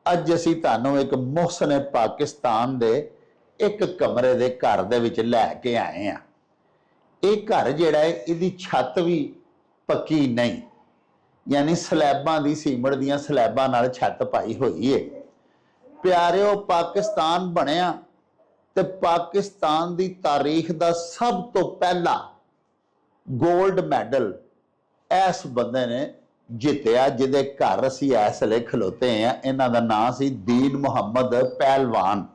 ਅੱਜ ਅਸੀਂ ਤੁਹਾਨੂੰ ਇੱਕ ਮੁਹਸਨ ਪਾਕਿਸਤਾਨ ਦੇ ਇੱਕ ਕਮਰੇ ਦੇ ਘਰ ਦੇ ਵਿੱਚ ਲੈ ਕੇ ਆਏ ਆ। ਇਹ ਘਰ ਜਿਹੜਾ ਹੈ ਇਹਦੀ ਛੱਤ ਵੀ ਪੱਕੀ ਨਹੀਂ, ਯਾਨੀ ਸਲੈਬਾਂ ਦੀ ਸੀਮਟ ਦੀਆਂ ਸਲੈਬਾਂ ਨਾਲ ਛੱਤ ਪਾਈ ਹੋਈ ਹੈ। ਪਿਆਰਿਓ, ਪਾਕਿਸਤਾਨ ਬਣਿਆ ਤੇ ਪਾਕਿਸਤਾਨ ਦੀ ਤਾਰੀਖ ਦਾ ਸਭ ਤੋਂ ਪਹਿਲਾ ਗੋਲਡ ਮੈਡਲ ਇਸ ਬੰਦੇ ਨੇ ਜਿੱਤਿਆ, ਜਿਹਦੇ ਘਰ ਅਸੀਂ ਇਸ ਵੇਲੇ ਖਲੋਤੇ ਆ। ਇਹਨਾਂ ਦਾ ਨਾਮ ਸੀ ਦੀਨ ਮੁਹੰਮਦ ਪਹਿਲਵਾਨ।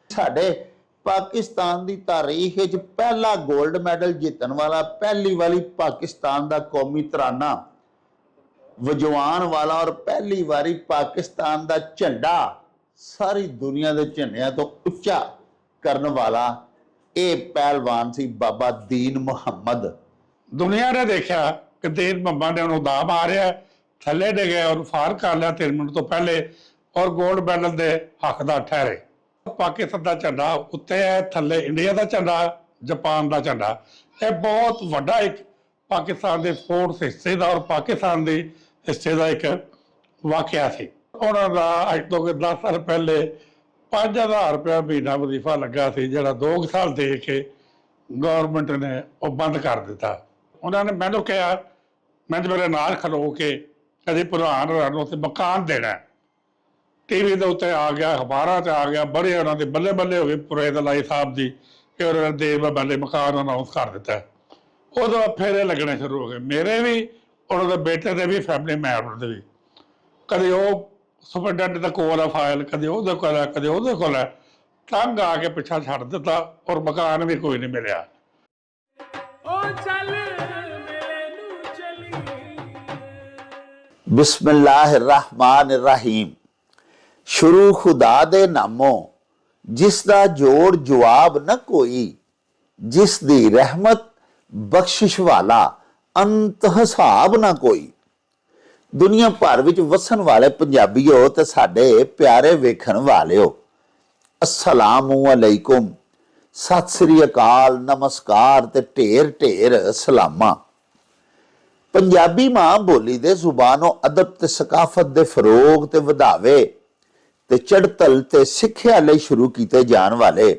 ਸਾਡੇ ਪਾਕਿਸਤਾਨ ਦੀ ਤਾਰੀਖ ਵਿੱਚ ਪਹਿਲਾ ਗੋਲਡ ਮੈਡਲ ਜਿੱਤਣ ਵਾਲਾ, ਪਹਿਲੀ ਵਾਲੀ ਪਾਕਿਸਤਾਨ ਦਾ ਕੌਮੀ ਤਰਾਨਾ ਵਜਵਾਨ ਵਾਲਾ ਔਰ ਪਹਿਲੀ ਵਾਰੀ ਪਾਕਿਸਤਾਨ ਦਾ ਝੰਡਾ ਸਾਰੀ ਦੁਨੀਆ ਦੇ ਝੰਡਿਆਂ ਤੋਂ ਉੱਚਾ ਕਰਨ ਵਾਲਾ ਇਹ ਪਹਿਲਵਾਨ ਸੀ ਬਾਬਾ ਦੀਨ ਮੁਹੰਮਦ। ਦੁਨੀਆ ਨੇ ਦੇਖਿਆ ਕਿ ਦੀਨ ਮੁਹੰਮਦ ਨੇ ਉਹਨੂੰ ਦਾ ਮਾਰਿਆ, ਥੱਲੇ ਡਿੱਗਿਆ ਔਰ ਫਾਰ ਕਰ ਲਿਆ 3 ਮਿੰਟ ਤੋਂ ਪਹਿਲੇ ਔਰ ਗੋਲਡ ਮੈਡਲ ਦੇ ਹੱਕਦਾਰ ਠਹਿਰੇ। ਪਾਕਿਸਤਾਨ ਦਾ ਝੰਡਾ ਉੱਤੇ ਹੈ, ਥੱਲੇ ਇੰਡੀਆ ਦਾ ਝੰਡਾ, ਜਾਪਾਨ ਦਾ ਝੰਡਾ। ਇਹ ਬਹੁਤ ਵੱਡਾ ਇੱਕ ਪਾਕਿਸਤਾਨ ਦੇ ਫੋਰਸ ਹਿੱਸੇ ਦਾ ਔਰ ਪਾਕਿਸਤਾਨ ਦੇ ਹਿੱਸੇ ਦਾ ਇੱਕ ਵਾਕਿਆ ਸੀ। ਉਹਨਾਂ ਦਾ ਅੱਜ ਤੋਂ 10 ਸਾਲ ਪਹਿਲੇ 5000 ਰੁਪਇਆ ਮਹੀਨਾ ਵਜ਼ੀਫਾ ਲੱਗਾ ਸੀ, ਜਿਹੜਾ 2 ਸਾਲ ਦੇ ਕੇ ਗੌਰਮੈਂਟ ਨੇ ਉਹ ਬੰਦ ਕਰ ਦਿੱਤਾ। ਉਹਨਾਂ ਨੇ ਮੈਨੂੰ ਕਿਹਾ, ਮੈਂ ਮੇਰੇ ਨਾਲ ਖਲੋ ਕੇ ਕਦੇ ਪ੍ਰਧਾਨ ਨੂੰ ਉੱਥੇ ਮਕਾਨ ਦੇਣਾ। ਟੀਵੀ ਦੇ ਉੱਤੇ ਆ ਗਿਆ, ਅਖਬਾਰਾਂ 'ਚ ਆ ਗਿਆ, ਬੜੇ ਉਹਨਾਂ ਦੇ ਬੱਲੇ ਬੱਲੇ ਹੋ ਗਏ ਪੁਰੇਦ ਲਾਈ ਸਾਹਿਬ ਦੀ ਕਿ ਉਹਨਾਂ ਦੇ ਬੱਲੇ ਮਕਾਨ ਅਨਾਉਂਸ ਕਰ ਦਿੱਤਾ। ਉਦੋਂ ਫੇਰੇ ਲੱਗਣੇ ਸ਼ੁਰੂ ਹੋ ਗਏ, ਮੇਰੇ ਵੀ, ਉਹਨਾਂ ਦੇ ਬੇਟੇ ਦੇ ਵੀ, ਫੈਮਿਲੀ ਮੈਂਬਰ ਦੇ ਵੀ। ਕਦੇ ਉਹ ਸੁਪਰਡੈਂਟ ਦਾ ਕੋਲ ਆ ਫਾਈਲ, ਕਦੇ ਉਹਦੇ ਕੋਲ ਹੈ, ਕਦੇ ਉਹਦੇ ਕੋਲ ਹੈ। ਤੰਗ ਆ ਕੇ ਪਿੱਛਾ ਛੱਡ ਦਿੱਤਾ ਔਰ ਮਕਾਨ ਵੀ ਕੋਈ ਨਹੀਂ ਮਿਲਿਆ। ਬਿਸਮਿल्लाहिर्रहमानिर्रहीम। शुरू खुदा दे नामों जिस दा जोड़ जवाब न कोई, जिस दी रहमत बख्शिश वाला अंत हिसाब ना कोई। दुनिया भर विच वसन वाले पंजाबीओ ते साडे प्यारे वेखण वालिओ, अस्सलामु अलैकुम, सत श्री अकाल, नमस्कार ते ढेर ढेर सलामा। पंजाबी मां बोली दे जुबानो अदब ते सकाफत दे फरोग ते वधावे ते चढ़तल ते सिक्ख्या लई शुरू कीते जान वाले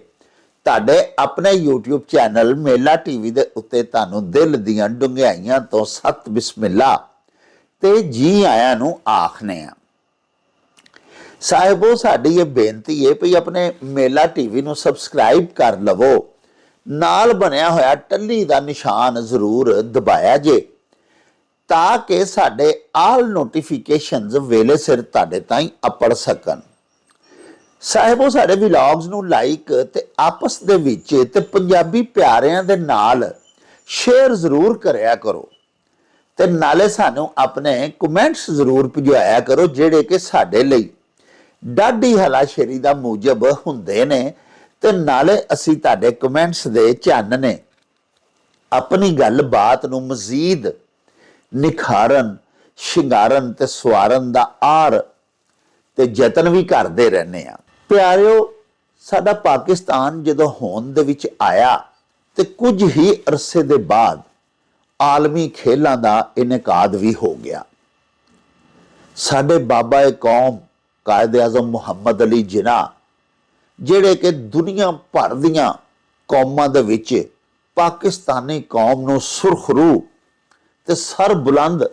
ताडे अपने YouTube चैनल मेला टीवी दे उत्ते तानू दिल दियां डुंगियाइयां तो सत बिस्मिल्ला ते जी आया नू आखने आ। साहिबो, साडी ये बेनती है भी अपने मेला टीवी नू सबसक्राइब कर लवो, नाल बनया होया टल्ली दा निशान जरूर दबाया जे ताकि साडे आल नोटिफिकेशनस वेले सिर ताडे ताईं अपड़ सकन। साहिबो, साडे व्लॉग्स नू लाइक ते आपस दे विच ते पंजाबी प्यारियां दे नाल शेयर जरूर करया करो ते नाले सानू अपने कमेंट्स जरूर भिजवाया करो, जिहड़े कि साडे लई डाढी हलाशेरी दा मूजब हुंदे ने ते नाले असीं तुहाडे कमेंट्स दे चानने अपनी गल बात नू मजीद निखारन, शिंगारन ते सवारन दा आर ते जतन भी करते रहने आ। प्यारिओ, साडा पाकिस्तान जदों होंद दे विच आया ते कुछ ही अरसे दे बाद आलमी खेलां दा इनकाद भी हो गया। साडे बाबा ए कौम कायद आज़म मुहम्मद अली जिन्ना, जिहड़े कि दुनिया भर दियां कौमां दे विच पाकिस्तानी कौम नूं सुरखरू ते सर बुलंद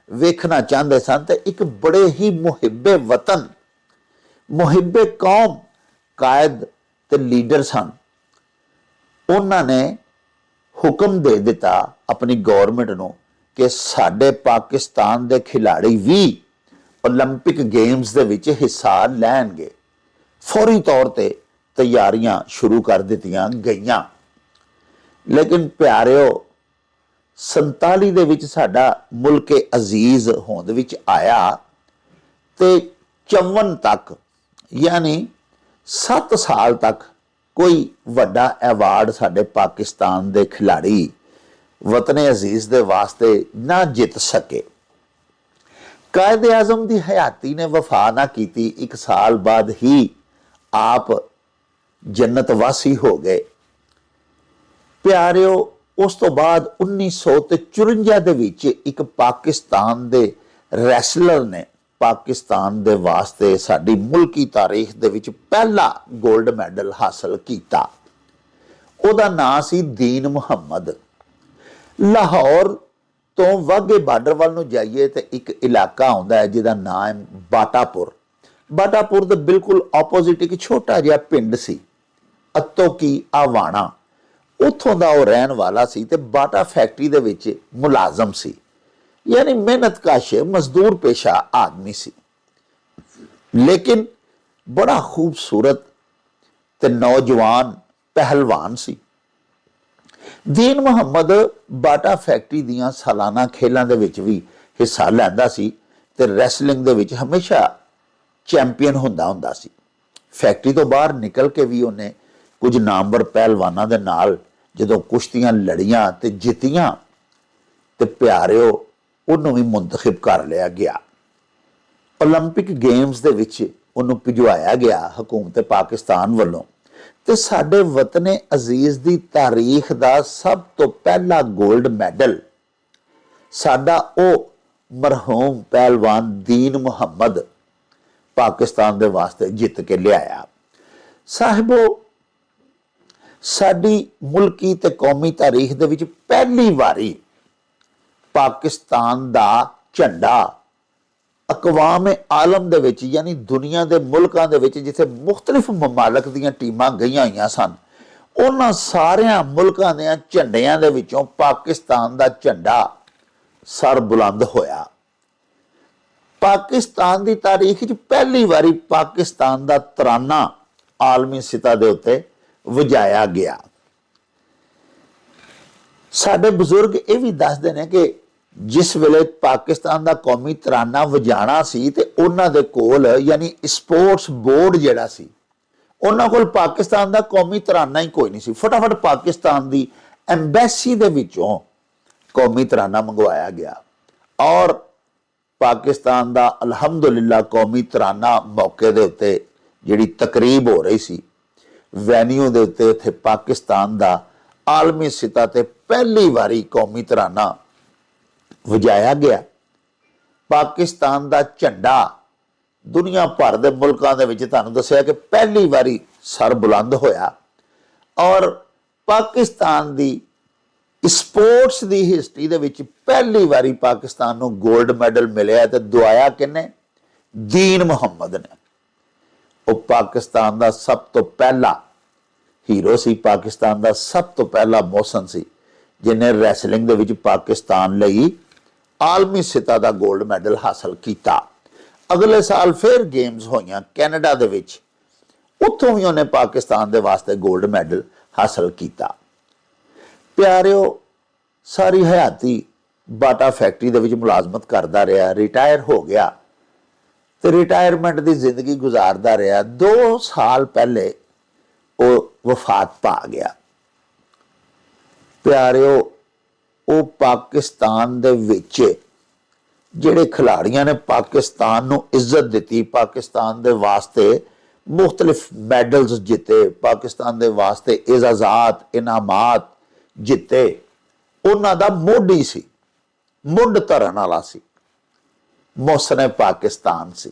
वेखना चाहते सन ते एक बड़े ही मुहिबे वतन, मुहिबे कौम कायद ते लीडर सन। उन्होंने हुक्म दे दिता अपनी गौरमेंट नूं कि साडे पाकिस्तान दे खिलाड़ी भी ओलंपिक गेम्स दे विच हिस्सा लैणगे। फौरी तौर ते तैयारियां शुरू कर दित्तियां गईयां। लेकिन प्यारिओ, 47 दे विच साडा मुल्क अजीज होंद विच आया ते 54 तक यानी 7 साल तक कोई वड्डा एवार्ड साडे पाकिस्तान दे खिलाड़ी वतने अजीज दे वास्ते ना जित सके। कायद आज़म दी हयाती ने वफा ना कीती, 1 साल बाद ही आप जन्नत वासी हो गए। प्यारिओ, उस तो बाद 1954 ਦੇ ਵਿੱਚ ਇੱਕ ਪਾਕਿਸਤਾਨ ਦੇ ਰੈਸਲਰ ਨੇ ਪਾਕਿਸਤਾਨ ਦੇ ਵਾਸਤੇ ਸਾਡੀ ਮੁਲਕੀ ਤਾਰੀਖ ਦੇ ਵਿੱਚ ਪਹਿਲਾ 골ਡ ਮੈਡਲ ਹਾਸਲ ਕੀਤਾ। ਉਹਦਾ ਨਾਂ ਸੀ ਦੀਨ ਮੁਹੰਮਦ। ਲਾਹੌਰ ਤੋਂ ਵਾਘੇ ਬਾਰਡਰ ਵੱਲ ਨੂੰ ਜਾਈਏ ਤੇ ਇੱਕ ਇਲਾਕਾ ਆਉਂਦਾ ਹੈ ਜਿਹਦਾ ਨਾਂ ਹੈ ਬਾਟਾਪੁਰ। ਬਾਟਾਪੁਰ ਦੇ ਬਿਲਕੁਲ ਆਪੋਜ਼ਿਟ ਇੱਕ ਛੋਟਾ ਜਿਹਾ ਪਿੰਡ ਸੀ, ਅੱਤੋ ਕੀ ਆਵਾਣਾ। ਉੱਥੋਂ ਦਾ ਉਹ ਰਹਿਣ ਵਾਲਾ ਸੀ ਤੇ ਬਾਟਾ ਫੈਕਟਰੀ ਦੇ ਵਿੱਚ ਮੁਲਾਜ਼ਮ ਸੀ, ਯਾਨੀ ਮਿਹਨਤਕਸ਼ ਮਜ਼ਦੂਰ ਪੇਸ਼ਾ ਆਦਮੀ ਸੀ, ਲੇਕਿਨ ਬੜਾ ਖੂਬਸੂਰਤ ਤੇ ਨੌਜਵਾਨ ਪਹਿਲਵਾਨ ਸੀ। ਦੀਨ ਮੁਹੰਮਦ ਬਾਟਾ ਫੈਕਟਰੀ ਦੀਆਂ ਸਾਲਾਨਾ ਖੇਲਾਂ ਦੇ ਵਿੱਚ ਵੀ ਹਿੱਸਾ ਲੈਂਦਾ ਸੀ ਤੇ ਰੈਸਲਿੰਗ ਦੇ ਵਿੱਚ ਹਮੇਸ਼ਾ ਚੈਂਪੀਅਨ ਹੁੰਦਾ ਸੀ। ਫੈਕਟਰੀ ਤੋਂ ਬਾਹਰ ਨਿਕਲ ਕੇ ਵੀ ਉਹਨੇ ਕੁਝ ਨਾਮਵਰ ਪਹਿਲਵਾਨਾਂ ਦੇ ਨਾਲ ਜਦੋਂ ਕੁਸ਼ਤੀਆਂ ਲੜੀਆਂ ਤੇ ਜਿੱਤੀਆਂ ਤੇ ਪਿਆਰਿਓ ਉਹਨੂੰ ਵੀ ਮੁੰਤਖਬ ਕਰ ਲਿਆ ਗਿਆ। ਓਲੰਪਿਕ ਗੇਮਸ ਦੇ ਵਿੱਚ ਉਹਨੂੰ ਭਿਜਵਾਇਆ ਗਿਆ ਹਕੂਮਤ ਪਾਕਿਸਤਾਨ ਵੱਲੋਂ ਤੇ ਸਾਡੇ ਵਤਨ ਅਜ਼ੀਜ਼ ਦੀ ਤਾਰੀਖ ਦਾ ਸਭ ਤੋਂ ਪਹਿਲਾ 골ਡ ਮੈਡਲ ਸਾਡਾ ਉਹ ਮਰਹੂਮ ਪਹਿਲਵਾਨ ਦੀਨ ਮੁਹੰਮਦ ਪਾਕਿਸਤਾਨ ਦੇ ਵਾਸਤੇ ਜਿੱਤ ਕੇ ਲਿਆਇਆ। ਸਾਹਿਬੋ, ਸਾਡੀ ਮੁਲਕੀ ਤੇ ਕੌਮੀ ਤਾਰੀਖ ਦੇ ਵਿੱਚ ਪਹਿਲੀ ਵਾਰੀ ਪਾਕਿਸਤਾਨ ਦਾ ਝੰਡਾ ਅਕਵਾਮ ਆਲਮ ਦੇ ਵਿੱਚ, ਯਾਨੀ ਦੁਨੀਆ ਦੇ ਮੁਲਕਾਂ ਦੇ ਵਿੱਚ ਜਿੱਥੇ ਮੁਖਤਲਿਫ ਮਮਾਲਕ ਦੀਆਂ ਟੀਮਾਂ ਗਈਆਂ ਹੋਈਆਂ ਸਨ, ਉਹਨਾਂ ਸਾਰਿਆਂ ਮੁਲਕਾਂ ਦੇ ਝੰਡਿਆਂ ਦੇ ਵਿੱਚੋਂ ਪਾਕਿਸਤਾਨ ਦਾ ਝੰਡਾ ਸਰ ਬੁਲੰਦ ਹੋਇਆ। ਪਾਕਿਸਤਾਨ ਦੀ ਤਾਰੀਖ ਵਿੱਚ ਪਹਿਲੀ ਵਾਰੀ ਪਾਕਿਸਤਾਨ ਦਾ ਤਰਾਨਾ ਆਲਮੀ ਸਤਹ ਦੇ ਉੱਤੇ ਵਜਾਇਆ ਗਿਆ। ਸਾਡੇ ਬਜ਼ੁਰਗ ਇਹ ਵੀ ਦੱਸਦੇ ਨੇ ਕਿ ਜਿਸ ਵੇਲੇ ਪਾਕਿਸਤਾਨ ਦਾ ਕੌਮੀ ਤਰਾਨਾ ਵਜਾਣਾ ਸੀ ਤੇ ਉਹਨਾਂ ਦੇ ਕੋਲ, ਯਾਨੀ ਸਪੋਰਟਸ ਬੋਰਡ ਜਿਹੜਾ ਸੀ, ਉਹਨਾਂ ਕੋਲ ਪਾਕਿਸਤਾਨ ਦਾ ਕੌਮੀ ਤਰਾਨਾ ਹੀ ਕੋਈ ਨਹੀਂ ਸੀ। ਫਟਾਫਟ ਪਾਕਿਸਤਾਨ ਦੀ ਐਮਬੈਸੀ ਦੇ ਵਿੱਚੋਂ ਕੌਮੀ ਤਰਾਨਾ ਮੰਗਵਾਇਆ ਗਿਆ ਔਰ ਪਾਕਿਸਤਾਨ ਦਾ ਅਲਹਮਦੁਲਿਲਾ ਕੌਮੀ ਤਰਾਨਾ ਮੌਕੇ ਦੇ ਉੱਤੇ ਜਿਹੜੀ ਤਕਰੀਬ ਹੋ ਰਹੀ ਸੀ ਵੈਨਿਊ ਦੇ ਉੱਤੇ, ਉੱਥੇ ਪਾਕਿਸਤਾਨ ਦਾ ਆਲਮੀ ਸਤਹ ਤੇ ਪਹਿਲੀ ਵਾਰੀ ਕੌਮੀ ਤਰਾਨਾ ਵਜਾਇਆ ਗਿਆ। ਪਾਕਿਸਤਾਨ ਦਾ ਝੰਡਾ ਦੁਨੀਆ ਭਰ ਦੇ ਮੁਲਕਾਂ ਦੇ ਵਿੱਚ ਤੁਹਾਨੂੰ ਦੱਸਿਆ ਕਿ ਪਹਿਲੀ ਵਾਰੀ ਸਰ ਬੁਲੰਦ ਹੋਇਆ ਔਰ ਪਾਕਿਸਤਾਨ ਦੀ ਸਪੋਰਟਸ ਦੀ ਹਿਸਟਰੀ ਦੇ ਵਿੱਚ ਪਹਿਲੀ ਵਾਰੀ ਪਾਕਿਸਤਾਨ ਨੂੰ 골ਡ ਮੈਡਲ ਮਿਲਿਆ ਤੇ ਦਵਾਇਆ ਕਿਹਨੇ? ਦੀਨ ਮੁਹੰਮਦ ਨੇ। ਉਹ ਪਾਕਿਸਤਾਨ ਦਾ ਸਭ ਤੋਂ ਪਹਿਲਾ ਹੀਰੋ ਸੀ, ਪਾਕਿਸਤਾਨ ਦਾ ਸਭ ਤੋਂ ਪਹਿਲਾ ਮੋਹਸਨ ਸੀ ਜਿਹਨੇ ਰੈਸਲਿੰਗ ਦੇ ਵਿੱਚ ਪਾਕਿਸਤਾਨ ਲਈ ਆਲਮੀ ਸਤਹ ਦਾ 골ਡ ਮੈਡਲ ਹਾਸਲ ਕੀਤਾ। ਅਗਲੇ ਸਾਲ ਫਿਰ ਗੇਮਸ ਹੋਈਆਂ ਕੈਨੇਡਾ ਦੇ ਵਿੱਚ, ਉੱਥੋਂ ਵੀ ਉਹਨੇ ਪਾਕਿਸਤਾਨ ਦੇ ਵਾਸਤੇ 골ਡ ਮੈਡਲ ਹਾਸਲ ਕੀਤਾ। ਪਿਆਰਿਓ, ਸਾਰੀ ਹਯਾਤੀ ਬਾਟਾ ਫੈਕਟਰੀ ਦੇ ਵਿੱਚ ਮੁਲਾਜ਼ਮਤ ਕਰਦਾ ਰਿਹਾ, ਰਿਟਾਇਰ ਹੋ ਗਿਆ ਤੇ ਰਿਟਾਇਰਮੈਂਟ ਦੀ ਜ਼ਿੰਦਗੀ ਗੁਜ਼ਾਰਦਾ ਰਿਹਾ। 2 ਸਾਲ ਪਹਿਲੇ ਉਹ ਵਫਾਤ ਪਾ ਗਿਆ। ਪਿਆਰਿਓ, ਉਹ ਪਾਕਿਸਤਾਨ ਦੇ ਵਿੱਚ ਜਿਹੜੇ ਖਿਡਾਰੀਆਂ ਨੇ ਪਾਕਿਸਤਾਨ ਨੂੰ ਇੱਜ਼ਤ ਦਿੱਤੀ, ਪਾਕਿਸਤਾਨ ਦੇ ਵਾਸਤੇ ਮੁਖਤਲਿਫ ਮੈਡਲਸ ਜਿੱਤੇ, ਪਾਕਿਸਤਾਨ ਦੇ ਵਾਸਤੇ ਇਜ਼ਾਜ਼ਾਤ ਇਨਾਮਾਤ ਜਿੱਤੇ, ਉਹਨਾਂ ਦਾ ਮੋਢੀ ਸੀ, ਮੁੱਢ ਧਰਨ ਵਾਲਾ ਸੀ, ਮੋਹਸਨ ਪਾਕਿਸਤਾਨ ਸੀ।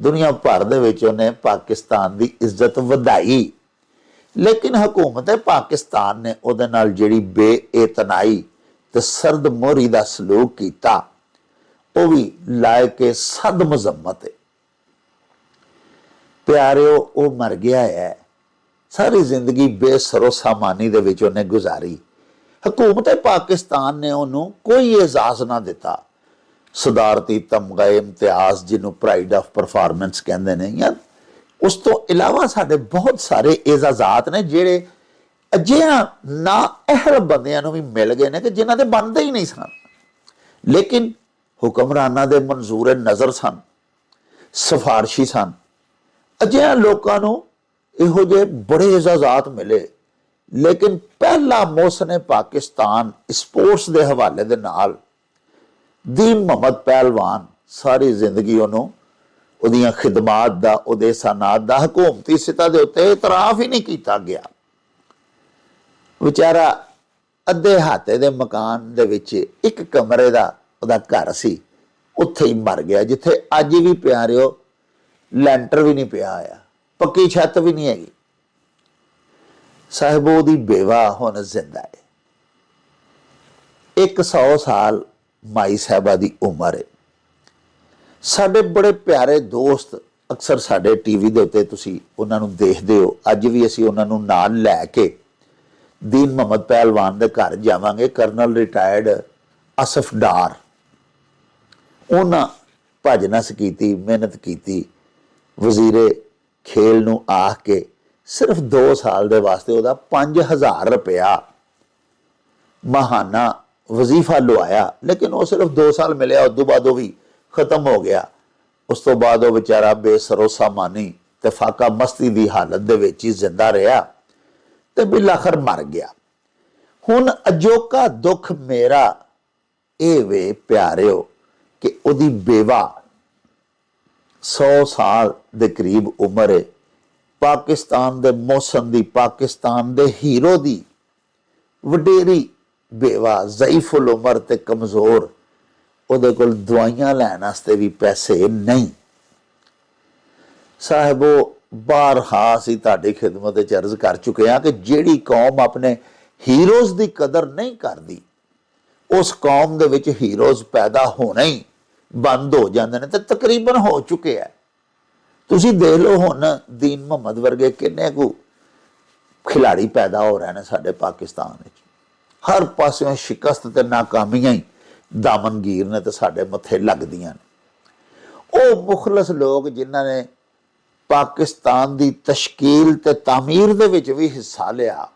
ਦੁਨੀਆ ਭਰ ਦੇ ਵਿੱਚ ਉਹਨੇ ਪਾਕਿਸਤਾਨ ਦੀ ਇੱਜ਼ਤ ਵਧਾਈ, ਲੇਕਿਨ ਹਕੂਮਤ ਪਾਕਿਸਤਾਨ ਨੇ ਉਹਦੇ ਨਾਲ ਜਿਹੜੀ ਬੇਇਤਨਾਈ ਤੇ ਸਰਦ ਮੋਹਰੀ ਦਾ ਸਲੂਕ ਕੀਤਾ, ਉਹ ਵੀ ਲਾਇਕ ਸਦ ਮਜ਼ਮਤ ਹੈ। ਪਿਆਰਿਓ, ਉਹ ਮਰ ਗਿਆ ਹੈ। ਸਾਰੀ ਜ਼ਿੰਦਗੀ ਬੇਸਰੋ ਸਾਮਾਨੀ ਦੇ ਵਿੱਚ ਉਹਨੇ ਗੁਜ਼ਾਰੀ। ਹਕੂਮਤ ਪਾਕਿਸਤਾਨ ਨੇ ਉਹਨੂੰ ਕੋਈ ਇਜਾਜ਼ ਨਾ ਦਿੱਤਾ। ਸਦਾਰਤੀ ਤਮਗਾ ਇਮਤਿਆਜ਼, ਜਿਹਨੂੰ ਪ੍ਰਾਈਡ ਆਫ ਪਰਫਾਰਮੈਂਸ ਕਹਿੰਦੇ ਨੇ, ਜਾਂ ਉਸ ਤੋਂ ਇਲਾਵਾ ਸਾਡੇ ਬਹੁਤ ਸਾਰੇ ਇਜਾਜ਼ਾਤ ਨੇ ਜਿਹੜੇ ਅਜਿਹਾ ਨਾ ਅਹਿਲ ਬੰਦਿਆਂ ਨੂੰ ਵੀ ਮਿਲ ਗਏ ਨੇ ਕਿ ਜਿਨ੍ਹਾਂ ਦੇ ਬਣਦੇ ਹੀ ਨਹੀਂ ਸਨ, ਲੇਕਿਨ ਹੁਕਮਰਾਨਾਂ ਦੇ ਮਨਜ਼ੂਰ ਨਜ਼ਰ ਸਨ, ਸਿਫਾਰਸ਼ੀ ਸਨ। ਅਜਿਹਾ ਲੋਕਾਂ ਨੂੰ ਇਹੋ ਜਿਹੇ ਬੜੇ ਇਜਾਜ਼ਾਤ ਮਿਲੇ, ਲੇਕਿਨ ਪਹਿਲਾ ਮੋਹਸਨ ਪਾਕਿਸਤਾਨ ਸਪੋਰਟਸ ਦੇ ਹਵਾਲੇ ਦੇ ਨਾਲ ਦੀਨ ਮੁਹੰਮਦ ਪਹਿਲਵਾਨ, ਸਾਰੀ ਜ਼ਿੰਦਗੀ ਉਹਨੂੰ ਉਹਦੀਆਂ ਖਿਦਮਾਤ ਦਾ, ਉਹਦੇ ਸਨਾਤ ਦਾ ਹਕੂਮਤੀ ਸਤਹ ਦੇ ਉੱਤੇ ਇਤਰਾਫ ਹੀ ਨਹੀਂ ਕੀਤਾ ਗਿਆ। ਵਿਚਾਰਾ ਅੱਧੇ ਹਾਤੇ ਦੇ ਮਕਾਨ ਦੇ ਵਿੱਚ ਇੱਕ ਕਮਰੇ ਦਾ ਉਹਦਾ ਘਰ ਸੀ, ਉੱਥੇ ਹੀ ਮਰ ਗਿਆ, ਜਿੱਥੇ ਅੱਜ ਵੀ ਪਿਆਰਿਓ ਲੈਂਟਰ ਵੀ ਨਹੀਂ ਪਿਆ ਹੋਇਆ, ਪੱਕੀ ਛੱਤ ਵੀ ਨਹੀਂ ਹੈਗੀ। ਸਾਹਿਬੋ ਦੀ ਬੇਵਾ ਹੁਣ ਜ਼ਿੰਦਾ ਹੈ। 100 ਸਾਲ ਮਾਈ ਸਾਹਿਬਾ ਦੀ ਉਮਰ ਹੈ। ਸਾਡੇ ਬੜੇ ਪਿਆਰੇ ਦੋਸਤ ਅਕਸਰ ਸਾਡੇ ਟੀਵੀ ਦੇ ਉੱਤੇ ਤੁਸੀਂ ਉਹਨਾਂ ਨੂੰ ਦੇਖਦੇ ਹੋ। ਅੱਜ ਵੀ ਅਸੀਂ ਉਹਨਾਂ ਨੂੰ ਨਾਲ ਲੈ ਕੇ ਦੀਨ ਮੁਹੰਮਦ ਪਹਿਲਵਾਨ ਦੇ ਘਰ ਜਾਵਾਂਗੇ। ਕਰਨਲ ਰਿਟਾਇਰਡ ਅਸਫ ਡਾਰ, ਉਹਨਾਂ ਭੱਜ ਨਸ ਕੀਤੀ, ਮਿਹਨਤ ਕੀਤੀ, ਵਜ਼ੀਰੇ ਖੇਲ ਨੂੰ ਆ ਕੇ ਸਿਰਫ 2 ਸਾਲ ਦੇ ਵਾਸਤੇ ਉਹਦਾ 5000 ਰੁਪਇਆ ਮਹਾਨਾ ਵਜ਼ੀਫਾ ਲਵਾਇਆ। ਲੇਕਿਨ ਉਹ ਸਿਰਫ 2 ਸਾਲ ਮਿਲਿਆ, ਉਸ ਤੋਂ ਬਾਅਦ ਉਹ ਵੀ ਖਤਮ ਹੋ ਗਿਆ। ਉਸ ਤੋਂ ਬਾਅਦ ਉਹ ਵਿਚਾਰਾ ਬੇਸਰੋਸਾ ਮਾਨੀ ਤੇ ਫਾਕਾ ਮਸਤੀ ਦੀ ਹਾਲਤ ਦੇ ਵਿੱਚ ਹੀ ਜ਼ਿੰਦਾ ਰਿਹਾ ਤੇ ਬਿਲਾਖਰ ਮਰ ਗਿਆ। ਹੁਣ ਅਜੋਕਾ ਦੁੱਖ ਮੇਰਾ ਇਹ ਵੇ ਪਿਆਰਿਓ ਕਿ ਉਹਦੀ ਬੇਵਾ 100 ਸਾਲ ਦੇ ਕਰੀਬ ਉਮਰ ਹੈ। ਪਾਕਿਸਤਾਨ ਦੇ ਮੌਸਮ ਦੀ, ਪਾਕਿਸਤਾਨ ਦੇ ਹੀਰੋ ਦੀ ਵਡੇਰੀ ਬੇਵਾ, ਜ਼ਈਫੁਲ ਉਮਰ ਤੇ ਕਮਜ਼ੋਰ। ਉਹਦੇ ਕੋਲ ਦਵਾਈਆਂ ਲੈਣ ਵਾਸਤੇ ਵੀ ਪੈਸੇ ਨਹੀਂ। ਸਾਹਿਬੋ ਬਾਰਹਾ ਅਸੀਂ ਤੁਹਾਡੀ ਖਿਦਮਤ ਵਿੱਚ ਅਰਜ਼ ਕਰ ਚੁੱਕੇ ਹਾਂ ਕਿ ਜਿਹੜੀ ਕੌਮ ਆਪਣੇ ਹੀਰੋਜ਼ ਦੀ ਕਦਰ ਨਹੀਂ ਕਰਦੀ, ਉਸ ਕੌਮ ਦੇ ਵਿੱਚ ਹੀਰੋਜ਼ ਪੈਦਾ ਹੋਣਾ ਹੀ ਬੰਦ ਹੋ ਜਾਂਦੇ ਨੇ, ਤੇ ਤਕਰੀਬਨ ਹੋ ਚੁੱਕੇ ਹੈ। ਤੁਸੀਂ ਦੇਖ ਲਓ ਹੁਣ ਦੀਨ ਮੁਹੰਮਦ ਵਰਗੇ ਕਿੰਨੇ ਕੁ ਖਿਲਾੜੀ ਪੈਦਾ ਹੋ ਰਹੇ ਨੇ ਸਾਡੇ ਪਾਕਿਸਤਾਨ ਵਿੱਚ। ਹਰ ਪਾਸਿਓਂ ਸ਼ਿਕਸਤ ਤੇ ਨਾਕਾਮੀਆਂ ਹੀ ਦਾਮਨਗੀਰ ਨੇ ਤੇ ਸਾਡੇ ਮੱਥੇ ਲੱਗਦੀਆਂ ਨੇ। ਉਹ ਮੁਖਲਸ ਲੋਕ ਜਿਨ੍ਹਾਂ ਨੇ ਪਾਕਿਸਤਾਨ ਦੀ ਤਸ਼ਕੀਲ ਤੇ ਤਾਮੀਰ ਦੇ ਵਿੱਚ ਵੀ ਹਿੱਸਾ ਲਿਆ,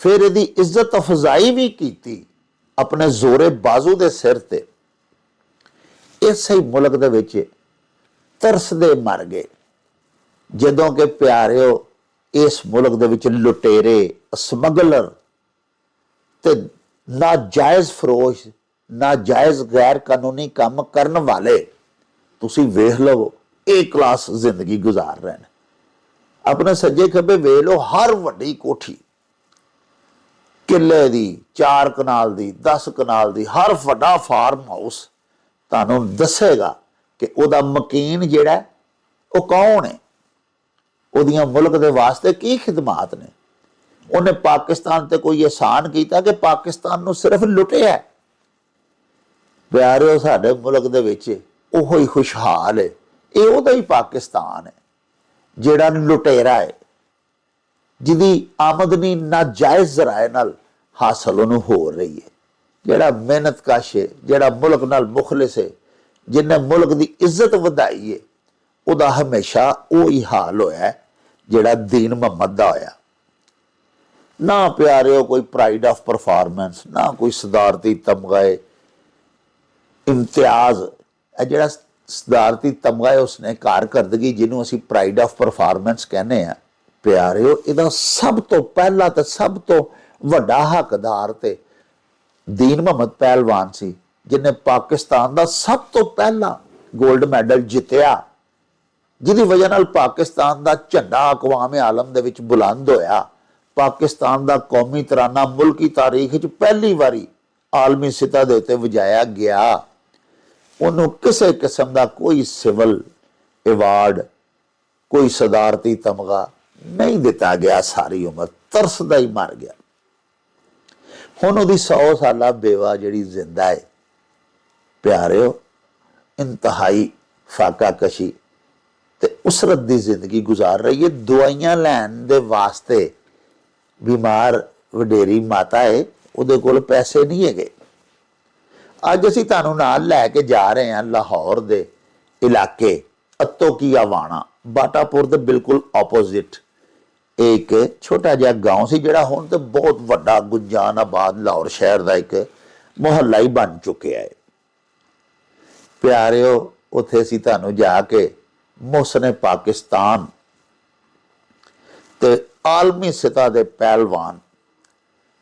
ਫਿਰ ਇਹਦੀ ਇੱਜ਼ਤ ਅਫਜ਼ਾਈ ਵੀ ਕੀਤੀ ਆਪਣੇ ਜ਼ੋਰੇ ਬਾਜ਼ੂ ਦੇ ਸਿਰ ਤੇ, ਇਸੇ ਮੁਲਕ ਦੇ ਵਿੱਚ ਤਰਸਦੇ ਮਰ ਗਏ। ਜਦੋਂ ਕਿ ਪਿਆਰਿਓ ਇਸ ਮੁਲਕ ਦੇ ਵਿੱਚ ਲੁਟੇਰੇ, ਸਮਗਲਰ ਤੇ ਨਾਜਾਇਜ਼ ਫਰੋਸ਼, ਨਾਜਾਇਜ਼ ਗੈਰ ਕਾਨੂੰਨੀ ਕੰਮ ਕਰਨ ਵਾਲੇ ਤੁਸੀਂ ਵੇਖ ਲਵੋ A ਕਲਾਸ ਜ਼ਿੰਦਗੀ ਗੁਜ਼ਾਰ ਰਹੇ ਨੇ। ਆਪਣੇ ਸੱਜੇ ਖੱਬੇ ਵੇਖ ਲਓ, ਹਰ ਵੱਡੀ ਕੋਠੀ ਕਿੱਲੇ ਦੀ, 4 ਕਨਾਲ ਦੀ, 10 ਕਨਾਲ ਦੀ, ਹਰ ਵੱਡਾ ਫਾਰਮ ਹਾਊਸ ਤੁਹਾਨੂੰ ਦੱਸੇਗਾ ਕਿ ਉਹਦਾ ਮਕੀਨ ਜਿਹੜਾ ਉਹ ਕੌਣ ਹੈ, ਉਹਦੀਆਂ ਮੁਲਕ ਦੇ ਵਾਸਤੇ ਕੀ ਖਿਦਮਾਤ ਨੇ। ਉਹਨੇ ਪਾਕਿਸਤਾਨ ਤੇ ਕੋਈ ਅਹਿਸਾਨ ਕੀਤਾ ਕਿ ਪਾਕਿਸਤਾਨ ਨੂੰ ਸਿਰਫ ਲੁੱਟਿਆ। ਪਿਆਰਿਓ ਸਾਡੇ ਮੁਲਕ ਦੇ ਵਿੱਚ ਉਹੋ ਹੀ ਖੁਸ਼ਹਾਲ ਹੈ। ਇਹ ਉਹਦਾ ਹੀ ਪਾਕਿਸਤਾਨ ਹੈ ਜਿਹੜਾ ਲੁਟੇਰਾ ਹੈ, ਜਿਹਦੀ ਆਮਦਨੀ ਨਾਜਾਇਜ਼ ਜ਼ਰਾਏ ਨਾਲ ਹਾਸਲ ਉਹਨੂੰ ਹੋ ਰਹੀ ਹੈ, ਜਿਹੜਾ ਮਿਹਨਤਕਸ਼ ਹੈ, ਜਿਹੜਾ ਮੁਲਕ ਨਾਲ ਮੁਖਲਿਸ ਹੈ, ਜਿਹਨੇ ਮੁਲਕ ਦੀ ਇੱਜ਼ਤ ਵਧਾਈ ਹੈ, ਉਹਦਾ ਹਮੇਸ਼ਾ ਉਹੀ ਹਾਲ ਹੋਇਆ ਜਿਹੜਾ ਦੀਨ ਮੁਹੰਮਦ ਦਾ ਹੋਇਆ। ਨਾ ਪਿਆਰਿਓ ਕੋਈ ਪ੍ਰਾਈਡ ਆਫ ਪਰਫਾਰਮੈਂਸ, ਨਾ ਕੋਈ ਸਦਾਰਤੀ ਤਮਗਾ, ਇਮਤਿਆਜ਼। ਇਹ ਜਿਹੜਾ ਸਦਾਰਤੀ ਤਮਗਾ ਹੈ, ਉਸਨੇ ਕਾਰਕਰਦਗੀ ਜਿਹਨੂੰ ਅਸੀਂ ਪ੍ਰਾਈਡ ਆਫ ਪਰਫਾਰਮੈਂਸ ਕਹਿੰਦੇ ਆ, ਪਿਆਰਿਓ ਇਹਦਾ ਸਭ ਤੋਂ ਪਹਿਲਾ ਤੇ ਸਭ ਤੋਂ ਵੱਡਾ ਹੱਕਦਾਰ ਤੇ ਦੀਨ ਮੁਹੰਮਦ ਪਹਿਲਵਾਨ ਸੀ, ਜਿਹਨੇ ਪਾਕਿਸਤਾਨ ਦਾ ਸਭ ਤੋਂ ਪਹਿਲਾ ਗੋਲਡ ਮੈਡਲ ਜਿੱਤਿਆ, ਜਿਹਦੀ ਵਜ੍ਹਾ ਨਾਲ ਪਾਕਿਸਤਾਨ ਦਾ ਝੰਡਾ ਅਕਵਾਮੇ ਆਲਮ ਦੇ ਵਿੱਚ ਬੁਲੰਦ ਹੋਇਆ। ਪਾਕਿਸਤਾਨ ਦਾ ਕੌਮੀ ਤਰਾਨਾ ਮੁਲਕੀ ਤਾਰੀਖ ਵਿੱਚ ਪਹਿਲੀ ਵਾਰੀ ਆਲਮੀ ਸਤਹ ਦੇ ਉੱਤੇ ਵਜਾਇਆ ਗਿਆ। ਉਹਨੂੰ ਕਿਸੇ ਕਿਸਮ ਦਾ ਕੋਈ ਸਿਵਲ ਐਵਾਰਡ, ਕੋਈ ਸਦਾਰਤੀ ਤਮਗਾ ਨਹੀਂ ਦਿੱਤਾ ਗਿਆ। ਸਾਰੀ ਉਮਰ ਤਰਸਦਾ ਹੀ ਮਰ ਗਿਆ। ਹੁਣ ਉਹਦੀ 100 ਸਾਲਾ ਬੇਵਾ ਜਿਹੜੀ ਜ਼ਿੰਦਾ ਹੈ ਪਿਆਰਿਓ, ਇੰਤਹਾਈ ਫਾਕਾ ਕਸ਼ੀ ਤੇ ਉਸਰਤ ਦੀ ਜ਼ਿੰਦਗੀ ਗੁਜ਼ਾਰ ਰਹੀ ਹੈ। ਦਵਾਈਆਂ ਲੈਣ ਦੇ ਵਾਸਤੇ ਬਿਮਾਰ ਵਡੇਰੀ ਮਾਤਾ ਹੈ, ਉਹਦੇ ਕੋਲ ਪੈਸੇ ਨਹੀਂ ਹੈਗੇ। ਅੱਜ ਅਸੀਂ ਤੁਹਾਨੂੰ ਨਾਲ ਲੈ ਕੇ ਜਾ ਰਹੇ ਹਾਂ ਲਾਹੌਰ ਦੇ ਇਲਾਕੇ ਅਤੋ ਕੀ ਆਵਾਣਾ, ਬਾਟਾਪੁਰ ਦੇ ਬਿਲਕੁਲ ਆਪੋਜ਼ਿਟ ਇੱਕ ਛੋਟਾ ਜਿਹਾ ਗਾਉਂ ਸੀ, ਜਿਹੜਾ ਹੁਣ ਤੇ ਬਹੁਤ ਵੱਡਾ ਗੁੰਜਾਨਾਬਾਦ ਲਾਹੌਰ ਸ਼ਹਿਰ ਦਾ ਇੱਕ ਮੁਹੱਲਾ ਹੀ ਬਣ ਚੁੱਕਿਆ ਹੈ। ਪਿਆਰਿਓ ਉੱਥੇ ਅਸੀਂ ਤੁਹਾਨੂੰ ਜਾ ਕੇ ਮੁਹਸਨ ਪਾਕਿਸਤਾਨ ਤੇ ਆਲਮੀ ਸਤਹ ਦੇ ਪਹਿਲਵਾਨ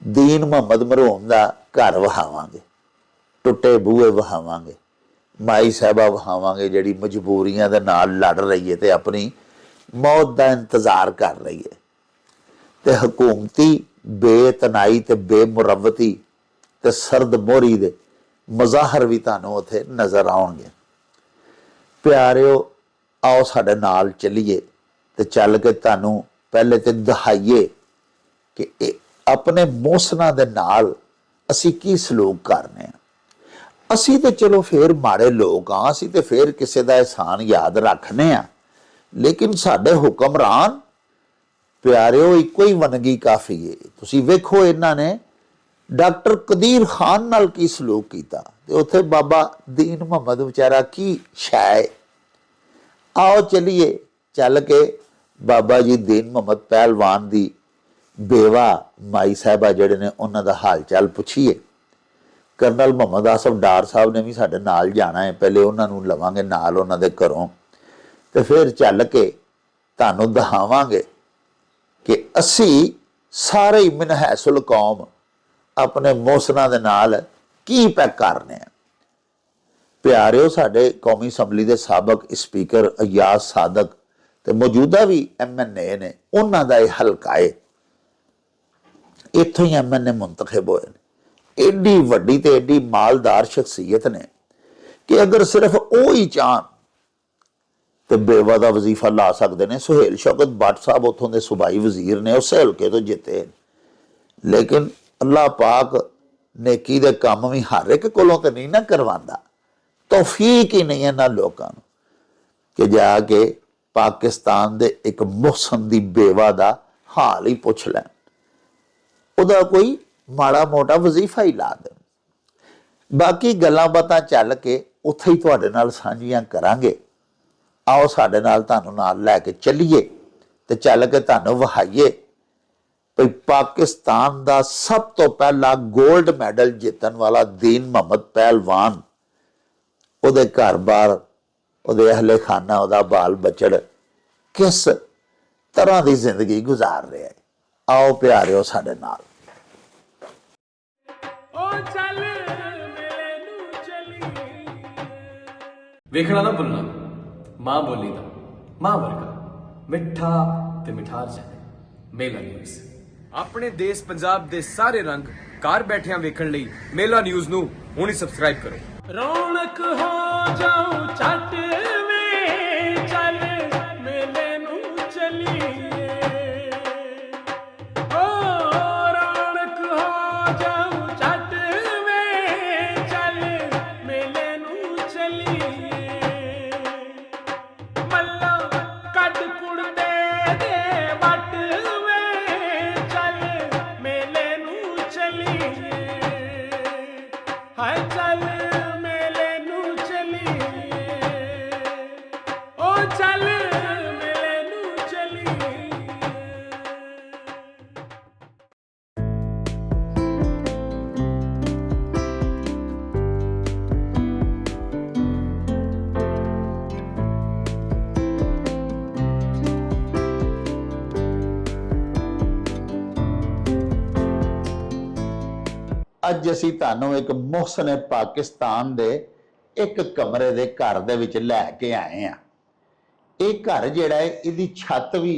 ਦੀਨ ਮੁਹੰਮਦ ਮਰਹੂਮ ਦਾ ਘਰ ਵਹਾਵਾਂਗੇ, ਟੁੱਟੇ ਬੂਹੇ ਵਹਾਵਾਂਗੇ, ਮਾਈ ਸਾਹਿਬਾ ਵਹਾਵਾਂਗੇ ਜਿਹੜੀ ਮਜਬੂਰੀਆਂ ਦੇ ਨਾਲ ਲੜ ਰਹੀ ਹੈ ਤੇ ਆਪਣੀ ਮੌਤ ਦਾ ਇੰਤਜ਼ਾਰ ਕਰ ਰਹੀ ਹੈ। ਤੇ ਹਕੂਮਤੀ ਬੇਤਨਾਈ ਤੇ ਬੇਮੁਰਵਤੀ ਤੇ ਸਰਦ ਮੋਹਰੀ ਦੇ ਮਜ਼ਾਹਰ ਵੀ ਤੁਹਾਨੂੰ ਉੱਥੇ ਨਜ਼ਰ ਆਉਣਗੇ। ਪਿਆਰਿਓ, ਆਓ ਸਾਡੇ ਨਾਲ ਚੱਲੀਏ ਤੇ ਚੱਲ ਕੇ ਤੁਹਾਨੂੰ ਪਹਿਲੇ ਤੇ ਦਿਖਾਈਏ ਕਿ ਇਹ ਆਪਣੇ ਮੋਸਨਾਂ ਦੇ ਨਾਲ ਅਸੀਂ ਕੀ ਸਲੂਕ ਕਰਨੇ ਆ। ਅਸੀਂ ਤੇ ਚਲੋ ਫੇਰ ਮਾੜੇ ਲੋਕ ਆ, ਅਸੀਂ ਤੇ ਫੇਰ ਕਿਸੇ ਦਾ ਇਹਸਾਨ ਯਾਦ ਰੱਖਨੇ ਆ, ਲੇਕਿਨ ਸਾਡੇ ਹੁਕਮਰਾਨ ਪਿਆਰਿਓ ਇੱਕੋ ਹੀ ਵੰਨਗੀ ਕਾਫੀ ਹੈ। ਤੁਸੀਂ ਵੇਖੋ ਇਹਨਾਂ ਨੇ ਡਾਕਟਰ ਕਦੀਰ ਖਾਨ ਨਾਲ ਕੀ ਸਲੂਕ ਕੀਤਾ ਤੇ ਉੱਥੇ ਬਾਬਾ ਦੀਨ ਮੁਹੰਮਦ ਵਿਚਾਰਾ ਕੀ ਸ਼ਾਇ। ਆਓ ਚਲੀਏ, ਚੱਲ ਕੇ ਬਾਬਾ ਜੀ ਦੀਨ ਮੁਹੰਮਦ ਪਹਿਲਵਾਨ ਦੀ ਬੇਵਾ ਮਾਈ ਸਾਹਿਬਾ ਜਿਹੜੇ ਨੇ ਉਹਨਾਂ ਦਾ ਹਾਲ ਚਾਲ ਪੁੱਛੀਏ। ਕਰਨਲ ਮੁਹੰਮਦ ਆਸਫ ਡਾਰ ਸਾਹਿਬ ਨੇ ਵੀ ਸਾਡੇ ਨਾਲ ਜਾਣਾ ਹੈ, ਪਹਿਲੇ ਉਹਨਾਂ ਨੂੰ ਲਵਾਂਗੇ ਨਾਲ ਉਹਨਾਂ ਦੇ ਘਰੋਂ ਤੇ ਫਿਰ ਚੱਲ ਕੇ ਤੁਹਾਨੂੰ ਦਿਖਾਵਾਂਗੇ ਕਿ ਅਸੀਂ ਸਾਰੇ ਹੀ ਮਨਹੈਸੁਲ ਕੌਮ ਆਪਣੇ ਮੋਸਨਾਂ ਦੇ ਨਾਲ ਕੀ ਪੈਕ ਕਰਨੇ ਆ। ਪਿਆਰਿਓ, ਸਾਡੇ ਕੌਮੀ ਅਸੈਂਬਲੀ ਦੇ ਸਾਬਕ ਸਪੀਕਰ ਅਯਾਜ਼ ਸਾਦਕ ਤੇ ਮੌਜੂਦਾ ਵੀ MNA ਨੇ, ਉਹਨਾਂ ਦਾ ਇਹ ਹਲਕਾ ਹੈ, ਇੱਥੋਂ ਹੀ MNA ਮੁੰਤਖਬ ਹੋਏ ਨੇ। ਏਡੀ ਵੱਡੀ ਤੇ ਏਡੀ ਮਾਲਦਾਰ ਸ਼ਖਸੀਅਤ ਨੇ ਕਿ ਅਗਰ ਸਿਰਫ ਉਹ ਹੀ ਚਾਹਣ ਤੇ ਬੇਵਾ ਦਾ ਵਜ਼ੀਫਾ ਲਾ ਸਕਦੇ ਨੇ। ਸੁਹੇਲ ਸ਼ੌਕਤ ਬੱਟ ਸਾਹਿਬ ਉੱਥੋਂ ਦੇ ਸੂਬਾਈ ਵਜ਼ੀਰ ਨੇ, ਉਸੇ ਹਲਕੇ ਤੋਂ ਜਿੱਤੇ, ਲੇਕਿਨ ਅੱਲਾਹ ਪਾਕ ਨੇਕੀ ਦੇ ਕੰਮ ਵੀ ਹਰ ਇੱਕ ਕੋਲੋਂ ਤੇ ਨਹੀਂ ਨਾ ਕਰਵਾਉਂਦਾ। ਤੌਫੀਕ ਹੀ ਨਹੀਂ ਇਹਨਾਂ ਲੋਕਾਂ ਨੂੰ ਕਿ ਜਾ ਕੇ ਪਾਕਿਸਤਾਨ ਦੇ ਇੱਕ ਮੁਹਸਨ ਦੀ ਬੇਵਾ ਦਾ ਹਾਲ ਹੀ ਪੁੱਛ ਲੈਣ, ਉਹਦਾ ਕੋਈ ਮਾੜਾ ਮੋਟਾ ਵਜ਼ੀਫਾ ਹੀ ਲਾ ਦੇਣ। ਬਾਕੀ ਗੱਲਾਂ ਬਾਤਾਂ ਚੱਲ ਕੇ ਉੱਥੇ ਹੀ ਤੁਹਾਡੇ ਨਾਲ ਸਾਂਝੀਆਂ ਕਰਾਂਗੇ। ਆਓ ਸਾਡੇ ਨਾਲ ਤੁਹਾਨੂੰ ਨਾਲ ਲੈ ਕੇ ਚੱਲੀਏ ਤੇ ਚੱਲ ਕੇ ਤੁਹਾਨੂੰ ਵਿਖਾਈਏ ਭਈ ਪਾਕਿਸਤਾਨ ਦਾ ਸਭ ਤੋਂ ਪਹਿਲਾ 골ਡ ਮੈਡਲ ਜਿੱਤਣ ਵਾਲਾ ਦੀਨ ਮੁਹੰਮਦ ਪਹਿਲਵਾਨ, ਉਹਦੇ ਘਰ-ਬਾਰ, ਉਹਦੇ ਅਹਲੇ ਖਾਨਾ, ਉਹਦਾ ਬਾਲ ਬੱਚੜ ਕਿਸ ਤਰ੍ਹਾਂ ਦੀ ਜ਼ਿੰਦਗੀ ਗੁਜ਼ਾਰ ਰਿਹਾ ਹੈ। ਆਓ ਪਿਆਰਿਓ ਸਾਡੇ ਨਾਲ। ਵੇਖਣਾ ਨਾ ਭੁੱਲਣਾ ਮਾਂ ਬੋਲੀ ਦਾ, ਮਾਂ ਵਰਗਾ ਮਿੱਠਾ ਤੇ ਮਿਠਾਰ ਜਾਣੇ। ਮੇਲਾ ਨਿਊਜ਼ ਆਪਣੇ ਦੇਸ਼ ਪੰਜਾਬ ਦੇ ਸਾਰੇ ਰੰਗ ਘਰ ਬੈਠਿਆਂ ਵੇਖਣ ਲਈ ਮੇਲਾ ਨਿਊਜ਼ ਨੂੰ ਹੁਣੇ ਸਬਸਕ੍ਰਾਈਬ ਕਰੋ। ਰੌਣਕ ਹੋ ਜਾਉ ਛੱਟ ਵੇ ਚੱਲ ਮੇਲੇ ਨੂੰ ਚਲੀਏ। ਓ ਰੌਣਕ ਹੋ ਜਾਉ ਛੱਟ ਵੇ ਚੱਲ ਮੇਲੇ ਨੂੰ ਚਲੀਏ। ਮੱਲਾ ਕੱਢ ਕੁੜਦੇ ਦੇ ਵੱਟ ਵੇ ਚੱਲ ਮੇਲੇ ਨੂੰ ਚਲੀਏ। ਹਾਏ ਚੱਲ ਅੱਜ ਅਸੀਂ ਤੁਹਾਨੂੰ ਇੱਕ ਮੁਹਸਨ ਪਾਕਿਸਤਾਨ ਦੇ ਇੱਕ ਕਮਰੇ ਦੇ ਘਰ ਦੇ ਵਿੱਚ ਲੈ ਕੇ ਆਏ ਆ। ਇਹ ਘਰ ਜਿਹੜਾ ਹੈ, ਇਹਦੀ ਛੱਤ ਵੀ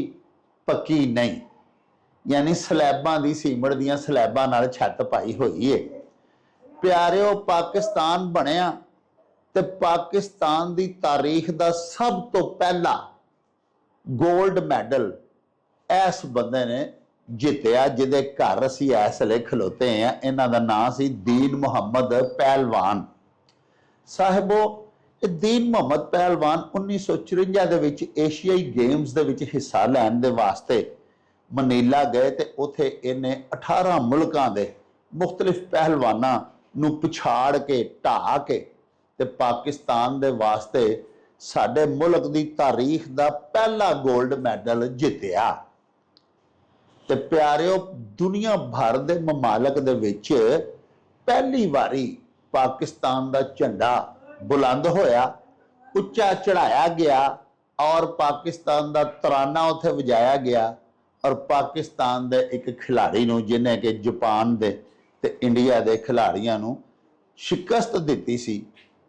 ਪੱਕੀ ਨਹੀਂ, ਯਾਨੀ ਸਲੈਬਾਂ ਦੀ, ਸੀਮਟ ਦੀਆਂ ਸਲੈਬਾਂ ਨਾਲ ਛੱਤ ਪਾਈ ਹੋਈ ਹੈ। ਪਿਆਰਿਓ, ਪਾਕਿਸਤਾਨ ਬਣਿਆ ਤੇ ਪਾਕਿਸਤਾਨ ਦੀ ਤਾਰੀਖ ਦਾ ਸਭ ਤੋਂ ਪਹਿਲਾ 골ਡ ਮੈਡਲ ਇਸ ਬੰਦੇ ਨੇ ਜਿੱਤਿਆ, ਜਿਹਦੇ ਘਰ ਅਸੀਂ ਇਸ ਵੇਲੇ ਖਲੋਤੇ ਆ। ਇਹਨਾਂ ਦਾ ਨਾਂ ਸੀ ਦੀਨ ਮੁਹੰਮਦ ਪਹਿਲਵਾਨ ਸਾਹਿਬੋ। ਇਹ ਦੀਨ ਮੁਹੰਮਦ ਪਹਿਲਵਾਨ 1954 ਦੇ ਵਿੱਚ ਏਸ਼ੀਆਈ ਗੇਮਸ ਦੇ ਵਿੱਚ ਹਿੱਸਾ ਲੈਣ ਦੇ ਵਾਸਤੇ ਮਨੀਲਾ ਗਏ ਤੇ ਉੱਥੇ ਇਹਨੇ 18 ਮੁਲਕਾਂ ਦੇ ਮੁxtਲਿਫ ਪਹਿਲਵਾਨਾਂ ਨੂੰ ਪਛਾੜ ਕੇ, ਢਾਹ ਕੇ ਤੇ ਪਾਕਿਸਤਾਨ ਦੇ ਵਾਸਤੇ ਸਾਡੇ ਮੁਲਕ ਦੀ ਤਾਰੀਖ ਦਾ ਪਹਿਲਾ 골ਡ ਮੈਡਲ ਜਿੱਤਿਆ। ਤੇ ਪਿਆਰਿਓ, ਦੁਨੀਆ ਭਰ ਦੇ ਮਮਾਲਕ ਦੇ ਵਿੱਚ ਪਹਿਲੀ ਵਾਰੀ ਪਾਕਿਸਤਾਨ ਦਾ ਝੰਡਾ ਬੁਲੰਦ ਹੋਇਆ, ਉੱਚਾ ਚੜਾਇਆ ਗਿਆ ਔਰ ਪਾਕਿਸਤਾਨ ਦਾ ਤਰਾਨਾ ਉੱਥੇ ਵਜਾਇਆ ਗਿਆ। ਔਰ ਪਾਕਿਸਤਾਨ ਦੇ ਇੱਕ ਖਿਡਾਰੀ ਨੂੰ, ਜਿਹਨੇ ਕਿ ਜਾਪਾਨ ਦੇ ਤੇ ਇੰਡੀਆ ਦੇ ਖਿਡਾਰੀਆਂ ਨੂੰ ਸ਼ਿਕਸਤ ਦਿੱਤੀ ਸੀ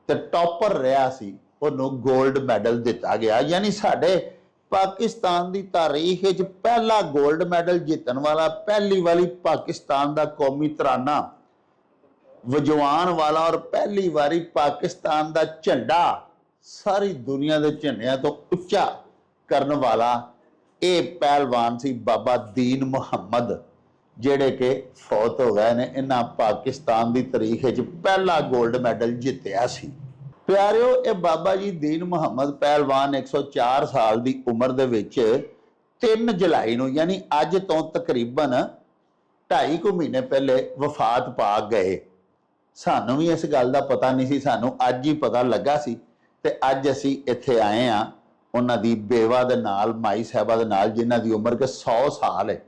ਤੇ ਟੌਪਰ ਰਿਹਾ ਸੀ, ਉਹਨੂੰ 골ਡ ਮੈਡਲ ਦਿੱਤਾ ਗਿਆ। ਯਾਨੀ ਸਾਡੇ ਪਾਕਿਸਤਾਨ ਦੀ ਤਾਰੀਖ ਵਿੱਚ ਪਹਿਲਾ 골ਡ ਮੈਡਲ ਜਿੱਤਣ ਵਾਲਾ, ਪਹਿਲੀ ਵਾਲੀ ਪਾਕਿਸਤਾਨ ਦਾ ਕੌਮੀ ਤਰਾਨਾ ਵਜਵਾਨ ਵਾਲਾ ਔਰ ਪਹਿਲੀ ਵਾਰੀ ਪਾਕਿਸਤਾਨ ਦਾ ਝੰਡਾ ਸਾਰੀ ਦੁਨੀਆ ਦੇ ਝੰਡਿਆਂ ਤੋਂ ਉੱਚਾ ਕਰਨ ਵਾਲਾ ਇਹ ਪਹਿਲਵਾਨ ਸੀ ਬਾਬਾ ਦੀਨ ਮੁਹੰਮਦ, ਜਿਹੜੇ ਕਿ ਫੌਤ ਹੋ ਗਏ ਨੇ। ਇਹਨਾਂ ਪਾਕਿਸਤਾਨ ਦੀ ਤਾਰੀਖ ਵਿੱਚ ਪਹਿਲਾ 골ਡ ਮੈਡਲ ਜਿੱਤਿਆ ਸੀ। ਪਿਆਰਿਓ, ਇਹ ਬਾਬਾ ਜੀ ਦੀਨ ਮੁਹੰਮਦ ਪਹਿਲਵਾਨ 104 ਸਾਲ ਦੀ ਉਮਰ ਦੇ ਵਿੱਚ 3 ਜੁਲਾਈ ਨੂੰ, ਯਾਨੀ ਅੱਜ ਤੋਂ ਤਕਰੀਬਨ 2.5 ਕੁ ਮਹੀਨੇ ਪਹਿਲੇ ਵਫਾਤ ਪਾ ਗਏ। ਸਾਨੂੰ ਵੀ ਇਸ ਗੱਲ ਦਾ ਪਤਾ ਨਹੀਂ ਸੀ, ਸਾਨੂੰ ਅੱਜ ਹੀ ਪਤਾ ਲੱਗਾ ਸੀ ਤੇ ਅੱਜ ਅਸੀਂ ਇੱਥੇ ਆਏ ਆ ਉਹਨਾਂ ਦੀ ਬੇਵਾ ਦੇ ਨਾਲ, ਮਾਈ ਸਾਹਿਬਾ ਦੇ ਨਾਲ, ਜਿਨ੍ਹਾਂ ਦੀ ਉਮਰ ਕਿ 100 ਸਾਲ ਹੈ,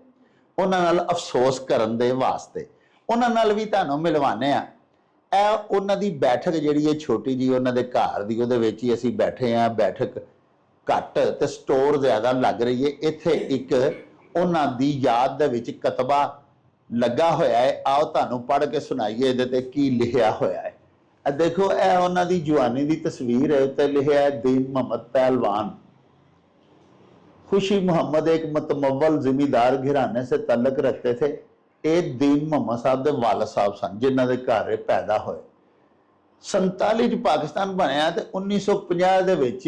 ਉਹਨਾਂ ਨਾਲ ਅਫਸੋਸ ਕਰਨ ਦੇ ਵਾਸਤੇ। ਉਹਨਾਂ ਨਾਲ ਵੀ ਤੁਹਾਨੂੰ ਮਿਲਵਾਨੇ ਆ। ਇਹ ਉਹਨਾਂ ਦੀ ਬੈਠਕ ਜਿਹੜੀ ਹੈ ਛੋਟੀ ਜੀ ਉਹਨਾਂ ਦੇ ਘਰ ਦੀ, ਉਹਦੇ ਵਿੱਚ ਹੀ ਅਸੀਂ ਬੈਠੇ ਆ। ਬੈਠਕ ਘੱਟ ਤੇ ਸਟੋਰ ਜ਼ਿਆਦਾ ਲੱਗ ਰਹੀ ਹੈ। ਇੱਥੇ ਇੱਕ ਉਹਨਾਂ ਦੀ ਯਾਦ ਦੇ ਵਿੱਚ ਕਤਬਾ ਲੱਗਾ ਹੋਇਆ ਹੈ। ਆਓ ਤੁਹਾਨੂੰ ਪੜ੍ਹ ਕੇ ਸੁਣਾਈਏ ਇਹਦੇ ਤੇ ਕੀ ਲਿਖਿਆ ਹੋਇਆ ਹੈ। ਇਹ ਦੇਖੋ, ਇਹ ਉਹਨਾਂ ਦੀ ਜਵਾਨੀ ਦੀ ਤਸਵੀਰ ਹੈ। ਉੱਤੇ ਲਿਖਿਆ ਹੈ दीन मोहम्मद पहलवान। खुशी मोहम्मद एक मतमवल जिमीदार घराने से तल्लक रखते थे। ਇਹ दीन मोहम्मद साहब ਦੇ ਵਾਲਦ ਸਾਹਿਬ ਸਨ, ਜਿਨ੍ਹਾਂ ਦੇ ਘਰ ਪੈਦਾ ਹੋਏ। 47 ਚ ਪਾਕਿਸਤਾਨ ਬਣਿਆ ਤੇ 1950 ਦੇ ਵਿੱਚ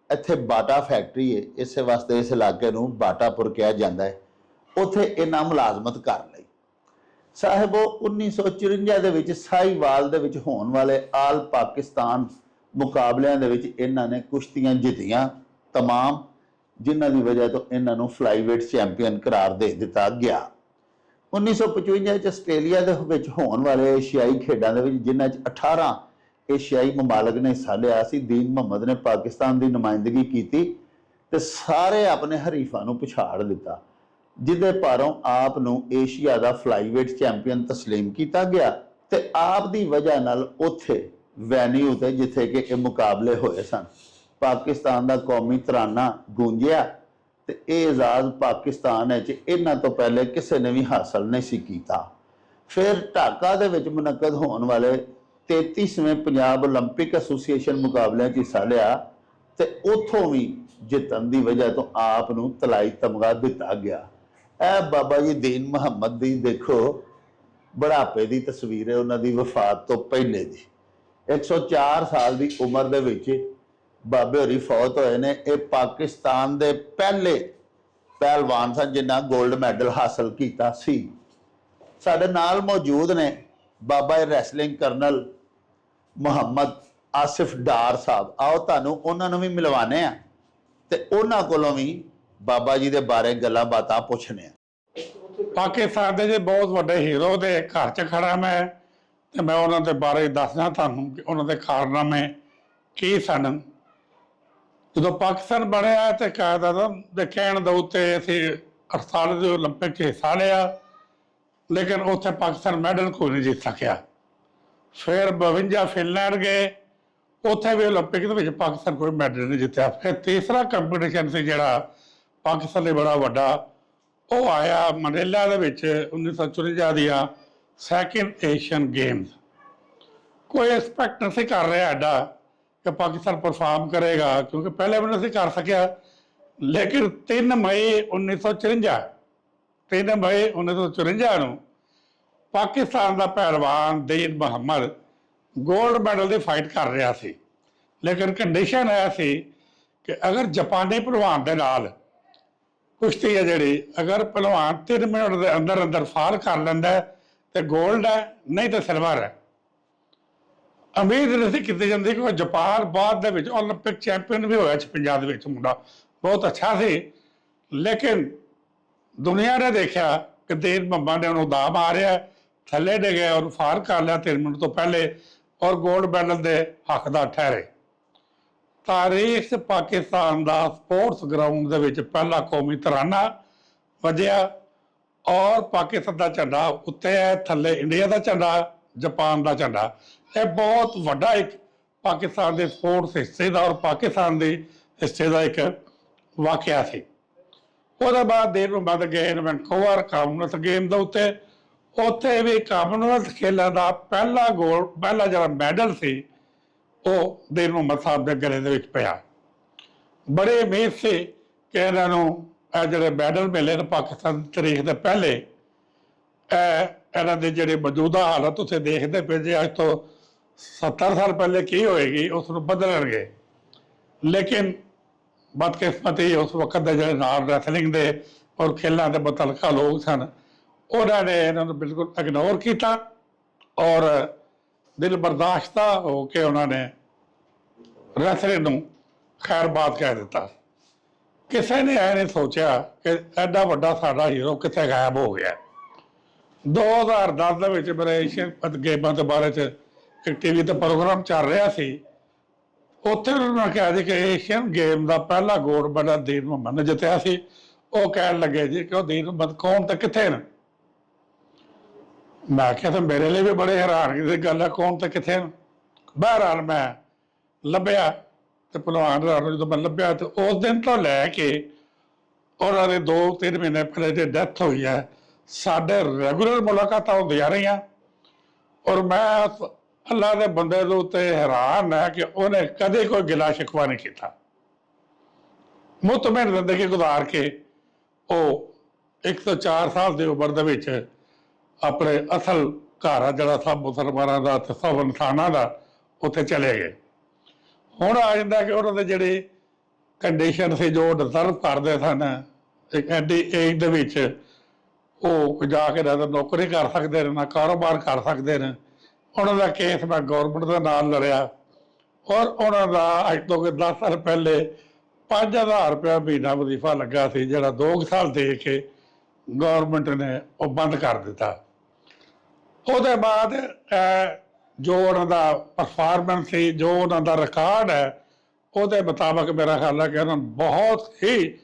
ਇੱਥੇ ਬਾਟਾ ਫੈਕਟਰੀ ਹੈ, ਇਸੇ ਵਾਸਤੇ ਇਸ ਇਲਾਕੇ ਨੂੰ ਬਾਟਾਪੁਰ ਕਿਹਾ ਜਾਂਦਾ ਹੈ। ਉੱਥੇ ਇਹਨਾਂ ਮੁਲਾਜ਼ਮਤ ਕਰ ਲਈ। ਸਾਹਿਬੋ, 1954 ਦੇ ਵਿੱਚ ਸਾਹੀਵਾਲ ਦੇ ਵਿੱਚ ਹੋਣ ਵਾਲੇ ਆਲ ਪਾਕਿਸਤਾਨ ਮੁਕਾਬਲਿਆਂ ਦੇ ਵਿੱਚ ਇਹਨਾਂ ਨੇ ਕੁਸ਼ਤੀਆਂ ਜਿੱਤੀਆਂ ਤਮਾਮ, ਜਿਨ੍ਹਾਂ ਦੀ ਵਜ੍ਹਾ ਤੋਂ ਇਹਨਾਂ ਨੂੰ ਫਲਾਈਵੇਟ ਚੈਂਪੀਅਨ ਕਰਾਰ ਦੇ ਦਿੱਤਾ ਗਿਆ। 1955 ਚ ਆਸਟ੍ਰੇਲੀਆ ਦੇ ਵਿੱਚ ਹੋਣ ਵਾਲੇ ਏਸ਼ੀਆਈ ਖੇਡਾਂ ਦੇ ਵਿੱਚ, ਜਿਨ੍ਹਾਂ 'ਚ 18 ਏਸ਼ੀਆਈ ਮਮਾਲਕ ਨੇ ਹਿੱਸਾ ਲਿਆ ਸੀ, ਦੀਨ ਮੁਹੰਮਦ ਨੇ ਪਾਕਿਸਤਾਨ ਦੀ ਨੁਮਾਇੰਦਗੀ ਕੀਤੀ ਤੇ ਸਾਰੇ ਆਪਣੇ ਹਰੀਫਾਂ ਨੂੰ ਪਛਾੜ ਦਿੱਤਾ, ਜਿਹਦੇ ਭਾਰੋਂ ਆਪ ਨੂੰ ਏਸ਼ੀਆ ਦਾ ਫਲਾਈਵੇਟ ਚੈਂਪੀਅਨ ਤਸਲੀਮ ਕੀਤਾ ਗਿਆ। ਤੇ ਆਪ ਦੀ ਵਜ੍ਹਾ ਨਾਲ ਉੱਥੇ ਵੈਨਿਊ ਤੇ ਜਿੱਥੇ ਕਿ ਇਹ ਮੁਕਾਬਲੇ ਹੋਏ ਸਨ, ਪਾਕਿਸਤਾਨ ਦਾ ਕੌਮੀ ਤਰਾਨਾ ਗੂੰਜਿਆ ਤੇ ਇਹ ਆਜ਼ਾਦ ਪਾਕਿਸਤਾਨ ਵਿੱਚ ਇਹਨਾਂ ਤੋਂ ਪਹਿਲੇ ਕਿਸੇ ਨੇ ਵੀ ਹਾਸਲ ਨਹੀਂ ਸੀ ਕੀਤਾ। ਫਿਰ ਢਾਕਾ ਦੇ ਵਿੱਚ ਮੁਨੱਕਦ ਹੋਣ ਵਾਲੇ 33ਵੇਂ ਪੰਜਾਬ ਓਲੰਪਿਕ ਐਸੋਸੀਏਸ਼ਨ ਮੁਕਾਬਲਿਆਂ 'ਚ ਹਿੱਸਾ ਲਿਆ ਤੇ ਉੱਥੋਂ ਵੀ ਜਿੱਤਣ ਦੀ ਵਜ੍ਹਾ ਤੋਂ ਆਪ ਨੂੰ ਤਲਾਈ ਤਮਗਾ ਦਿੱਤਾ ਗਿਆ। ਇਹ ਬਾਬਾ ਜੀ ਦੀਨ ਮੁਹੰਮਦ ਦੀ ਦੇਖੋ ਬੁਢਾਪੇ ਦੀ ਤਸਵੀਰ ਹੈ, ਉਹਨਾਂ ਦੀ ਵਫਾਤ ਤੋਂ ਪਹਿਲੇ ਦੀ। 104 ਸਾਲ ਦੀ ਉਮਰ ਦੇ ਵਿੱਚ ਬਾਬੇ ਹੋਰੀ ਫੌਤ ਹੋਏ ਨੇ। ਇਹ ਪਾਕਿਸਤਾਨ ਦੇ ਪਹਿਲੇ ਪਹਿਲਵਾਨ ਸਨ ਜਿਨ੍ਹਾਂ 골ਡ ਮੈਡਲ ਹਾਸਲ ਕੀਤਾ ਸੀ। ਸਾਡੇ ਨਾਲ ਮੌਜੂਦ ਨੇ ਬਾਬਾ ਰੈਸਲਿੰਗ ਕਰਨਲ ਮੁਹੰਮਦ ਆਸਿਫ ਡਾਰ ਸਾਹਿਬ। ਆਓ ਤੁਹਾਨੂੰ ਉਹਨਾਂ ਨੂੰ ਵੀ ਮਿਲਵਾਨੇ ਆ ਤੇ ਉਹਨਾਂ ਕੋਲੋਂ ਵੀ ਬਾਬਾ ਜੀ ਦੇ ਬਾਰੇ ਗੱਲਾਂ ਬਾਤਾਂ ਪੁੱਛਣੇ ਆ। ਪਾਕਿਸਤਾਨ ਦੇ ਜੇ ਬਹੁਤ ਵੱਡੇ ਹੀਰੋ ਦੇ ਘਰ 'ਚ ਖੜਾ ਮੈਂ, ਤੇ ਮੈਂ ਉਹਨਾਂ ਦੇ ਬਾਰੇ ਦੱਸਣਾ ਤੁਹਾਨੂੰ ਕਿ ਉਹਨਾਂ ਦੇ ਕਾਰਨਾਮੇ ਕੀ ਸਨ। ਜਦੋਂ ਪਾਕਿਸਤਾਨ ਬਣਿਆ ਤੇ ਕਾਇਦਾ ਦੇ ਕਹਿਣ ਦੇ ਉੱਤੇ ਅਸੀਂ 48 ਦੇ ਓਲੰਪਿਕ 'ਚ ਹਿੱਸਾ ਲਿਆ, ਲੇਕਿਨ ਉੱਥੇ ਪਾਕਿਸਤਾਨ ਮੈਡਲ ਕੋਈ ਨਹੀਂ ਜਿੱਤ ਸਕਿਆ। ਫਿਰ 52 ਫਿਨਲੈਂਡ ਗਏ, ਉੱਥੇ ਵੀ ਓਲੰਪਿਕ ਦੇ ਵਿੱਚ ਪਾਕਿਸਤਾਨ ਕੋਈ ਮੈਡਲ ਨਹੀਂ ਜਿੱਤਿਆ। ਫਿਰ ਤੀਸਰਾ ਕੰਪੀਟੀਸ਼ਨ ਸੀ ਜਿਹੜਾ ਪਾਕਿਸਤਾਨ ਲਈ ਬੜਾ ਵੱਡਾ, ਉਹ ਆਇਆ ਮਨੀਲਾ ਦੇ ਵਿੱਚ 1954 ਦੀਆਂ ਸੈਕਿੰਡ ਏਸ਼ੀਅਨ ਗੇਮਸ। ਕੋਈ ਐਕਸਪੈਕਟ ਨਹੀਂ ਸੀ ਕਰ ਰਿਹਾ ਐਡਾ ਕਿ ਪਾਕਿਸਤਾਨ ਪਰਫਾਰਮ ਕਰੇਗਾ, ਕਿਉਂਕਿ ਪਹਿਲੇ ਵੀ ਨਹੀਂ ਸੀ ਕਰ ਸਕਿਆ। ਲੇਕਿਨ 3 ਮਈ 1954 ਨੂੰ ਪਾਕਿਸਤਾਨ ਦਾ ਪਹਿਲਵਾਨ ਦੀਨ ਮੁਹੰਮਦ 골ਡ ਮੈਡਲ ਦੀ ਫਾਈਟ ਕਰ ਰਿਹਾ ਸੀ। ਲੇਕਿਨ ਕੰਡੀਸ਼ਨ ਇਹ ਸੀ ਕਿ ਅਗਰ ਜਾਪਾਨੀ ਪਹਿਲਵਾਨ ਦੇ ਨਾਲ ਕੁਸ਼ਤੀ ਹੈ ਜਿਹੜੀ, ਅਗਰ ਪਹਿਲਵਾਨ 3 ਮਿੰਟ ਦੇ ਅੰਦਰ ਅੰਦਰ ਫਾਲ ਕਰ ਲੈਂਦਾ ਤੇ 골ਡ ਹੈ, ਨਹੀਂ ਤਾਂ ਸਿਲਵਰ ਹੈ। ਉਮੀਦ ਨਹੀਂ ਸੀ ਕੀਤੀ ਜਾਂਦੀ ਕਿ ਜਾਪਾਨ ਬਾਅਦ ਦੇ ਵਿੱਚ ਓਲੰਪਿਕ ਚੈਂਪੀਅਨ ਵੀ ਹੋਇਆ 56 ਦੇ ਵਿੱਚ, ਮੁੰਡਾ ਬਹੁਤ ਅੱਛਾ ਸੀ। ਲੇਕਿਨ ਦੁਨੀਆ ਨੇ ਦੇਖਿਆ ਕਿ ਦੀਨ ਮੁਹੰਮਦ ਨੇ ਉਹਨੂੰ ਦਾ ਮਾਰਿਆ, ਥੱਲੇ ਡਿੱਗਿਆ, ਉਹਨੂੰ ਫਾਰ ਕਰ ਲਿਆ 3 ਮਿੰਟ ਤੋਂ ਪਹਿਲੇ ਔਰ 골ਡ ਮੈਡਲ ਦੇ ਹੱਕਦਾਰ ਠਹਿਰੇ। ਤਾਰੀਖ 'ਚ ਪਾਕਿਸਤਾਨ ਦਾ ਸਪੋਰਟਸ ਗਰਾਊਂਡ ਦੇ ਵਿੱਚ ਪਹਿਲਾ ਕੌਮੀ ਤਰਾਨਾ ਵੱਜਿਆ ਔਰ ਪਾਕਿਸਤਾਨ ਦਾ ਝੰਡਾ ਉੱਤੇ ਹੈ, ਥੱਲੇ ਇੰਡੀਆ ਦਾ ਝੰਡਾ, ਜਾਪਾਨ ਦਾ ਝੰਡਾ। ਇਹ ਬਹੁਤ ਵੱਡਾ ਇੱਕ ਪਾਕਿਸਤਾਨ ਦੇ ਸਪੋਰਟਸ ਹਿੱਸੇ ਦਾ ਔਰ ਪਾਕਿਸਤਾਨ ਦੇ ਹਿੱਸੇ ਦਾ ਇੱਕ ਵਾਕਿਆ ਸੀ। ਉਹਦੇ ਬਾਅਦ ਦੀਨ ਮੁਹੰਮਦ ਗਏ ਵੈਨਕੂਵਰ ਕਾਮਨਵੈਲਥ ਗੇਮ ਦੇ ਉੱਤੇ, ਉੱਥੇ ਵੀ ਕਾਮਨਵੈਲਥ ਖੇਲਾਂ ਦਾ ਪਹਿਲਾ ਜਿਹੜਾ ਮੈਡਲ ਸੀ ਉਹ ਦੀਨ ਮੁਹੰਮਦ ਸਾਹਿਬ ਦੇ ਗਲੇ ਦੇ ਵਿੱਚ ਪਿਆ। ਬੜੇ ਉਮੀਦ ਸੀ ਕਿ ਇਹਨਾਂ ਨੂੰ ਇਹ ਜਿਹੜੇ ਮੈਡਲ ਮਿਲੇ ਨੇ ਪਾਕਿਸਤਾਨ ਦੀ ਤਾਰੀਖ ਦੇ ਪਹਿਲੇ, ਇਹਨਾਂ ਦੀ ਜਿਹੜੀ ਮੌਜੂਦਾ ਹਾਲਤ ਤੁਸੀਂ ਦੇਖਦੇ ਪਏ ਜੇ ਅੱਜ ਤੋਂ 70 ਸਾਲ ਪਹਿਲੇ ਕੀ ਹੋਏਗੀ ਉਸ ਨੂੰ ਬਦਲਣਗੇ। ਲੇਕਿਨ ਬਦਕਿਸਮਤੀ ਉਸ ਵਕਤ ਦੇ ਜਿਹੜੇ ਨਾਲ ਰੈਸਲਿੰਗ ਦੇ ਔਰ ਖੇਲਾਂ ਦੇ ਮੁਤਲਕਾ ਲੋਕ ਸਨ, ਉਹਨਾਂ ਨੇ ਇਹਨਾਂ ਨੂੰ ਬਿਲਕੁਲ ਇਗਨੋਰ ਕੀਤਾ ਔਰ ਦਿਲ ਬਰਦਾਸ਼ਤਾ ਹੋ ਕੇ ਉਹਨਾਂ ਨੇ ਰੈਸਲਿੰਗ ਨੂੰ ਖੈਰਬਾਦ ਕਹਿ ਦਿੱਤਾ। ਕਿਸੇ ਨੇ ਇਹ ਨਹੀਂ ਸੋਚਿਆ ਕਿ ਐਡਾ ਵੱਡਾ ਸਾਡਾ ਹੀਰੋ ਕਿੱਥੇ ਗਾਇਬ ਹੋ ਗਿਆ। 2010 ਦੇ ਵਿੱਚ ਮੇਰੇ ਏਸ਼ੀਅਨ ਗੇਮਾਂ ਦੇ ਬਾਰੇ 'ਚ ਇੱਕ ਟੀਵੀ ਤੇ ਪ੍ਰੋਗਰਾਮ ਚੱਲ ਰਿਹਾ ਸੀ। ਉੱਥੇ ਉਹਨਾਂ ਨੇ ਕਿਹਾ ਜੀ ਕਿ ਏਸ਼ੀਅਨ ਗੇਮ ਦਾ ਪਹਿਲਾ ਗੋਲਡ ਮੈਡਲ ਦੀਨ ਮੁਹੰਮਦ ਨੇ ਜਿੱਤਿਆ ਸੀ। ਉਹ ਕਹਿਣ ਲੱਗੇ ਜੀ ਕਿ ਉਹ ਦੀਨ ਮੁਹੰਮਦ ਕੌਣ ਤੇ ਕਿੱਥੇ ਨੇ। ਮੈਂ ਕਿਹਾ ਤਾਂ ਮੇਰੇ ਲਈ ਵੀ ਬੜੇ ਹੈਰਾਨਗੀ ਦੀ ਗੱਲ ਹੈ, ਕੌਣ ਤੇ ਕਿੱਥੇ ਨੇ। ਬਹਰਹਾਲ ਮੈਂ ਲੱਭਿਆ ਤੇ ਭਲਵਾਨ ਰਾਣੋ ਜਦੋਂ ਮੈਂ ਲੱਭਿਆ ਤੇ ਉਸ ਦਿਨ ਤੋਂ ਲੈ ਕੇ ਉਹਨਾਂ ਦੇ 2-3 ਮਹੀਨੇ ਪਹਿਲੇ ਜੇ ਡੈਥ ਹੋਈ ਹੈ, ਸਾਡੇ ਰੈਗੂਲਰ ਮੁਲਾਕਾਤਾਂ ਹੁੰਦੀਆਂ ਰਹੀਆਂ। ਔਰ ਮੈਂ ਅੱਲਾ ਦੇ ਬੰਦੇ ਦੇ ਉੱਤੇ ਹੈਰਾਨ ਹੈ ਕਿ ਉਹਨੇ ਕਦੇ ਕੋਈ ਗਿਲਾ ਸ਼ਿਕਵਾ ਨਹੀਂ ਕੀਤਾ। ਮੁਤਮਿਨ ਜ਼ਿੰਦਗੀ ਗੁਜ਼ਾਰ ਕੇ ਉਹ 104 ਸਾਲ ਦੀ ਉਮਰ ਦੇ ਵਿੱਚ ਆਪਣੇ ਅਸਲ ਘਰ ਆ ਜਿਹੜਾ ਸਭ ਮੁਸਲਮਾਨਾਂ ਦਾ ਤੇ ਸਭ ਇਨਸਾਨਾਂ ਦਾ, ਉੱਥੇ ਚਲੇ ਗਏ। ਹੁਣ ਆ ਜਾਂਦਾ ਕਿ ਉਹਨਾਂ ਦੇ ਜਿਹੜੇ ਕੰਡੀਸ਼ਨ ਸੀ ਜੋ ਡਿਜ਼ਰਵ ਕਰਦੇ ਸਨ, ਇੱਕ ਐਡੀ ਏਜ ਦੇ ਵਿੱਚ ਉਹ ਜਾ ਕੇ ਨਾ ਨੌਕਰੀ ਕਰ ਸਕਦੇ ਨੇ ਨਾ ਕਾਰੋਬਾਰ ਕਰ ਸਕਦੇ ਨੇ। ਉਹਨਾਂ ਦਾ ਕੇਸ ਮੈਂ ਗੌਰਮੈਂਟ ਦੇ ਨਾਲ ਲੜਿਆ ਔਰ ਉਹਨਾਂ ਦਾ ਅੱਜ ਤੋਂ 10 ਸਾਲ ਪਹਿਲੇ 5000 ਰੁਪਇਆ ਮਹੀਨਾ ਵਜ਼ੀਫਾ ਲੱਗਾ ਸੀ, ਜਿਹੜਾ 2 ਸਾਲ ਦੇ ਕੇ ਗੌਰਮੈਂਟ ਨੇ ਉਹ ਬੰਦ ਕਰ ਦਿੱਤਾ। ਉਹਦੇ ਬਾਅਦ ਜੋ ਉਹਨਾਂ ਦਾ ਪਰਫਾਰਮੈਂਸ ਸੀ, ਜੋ ਉਹਨਾਂ ਦਾ ਰਿਕਾਰਡ ਹੈ, ਉਹਦੇ ਮੁਤਾਬਕ ਮੇਰਾ ਖਿਆਲ ਹੈ ਕਿ ਉਹਨਾਂ ਬਹੁਤ ਹੀ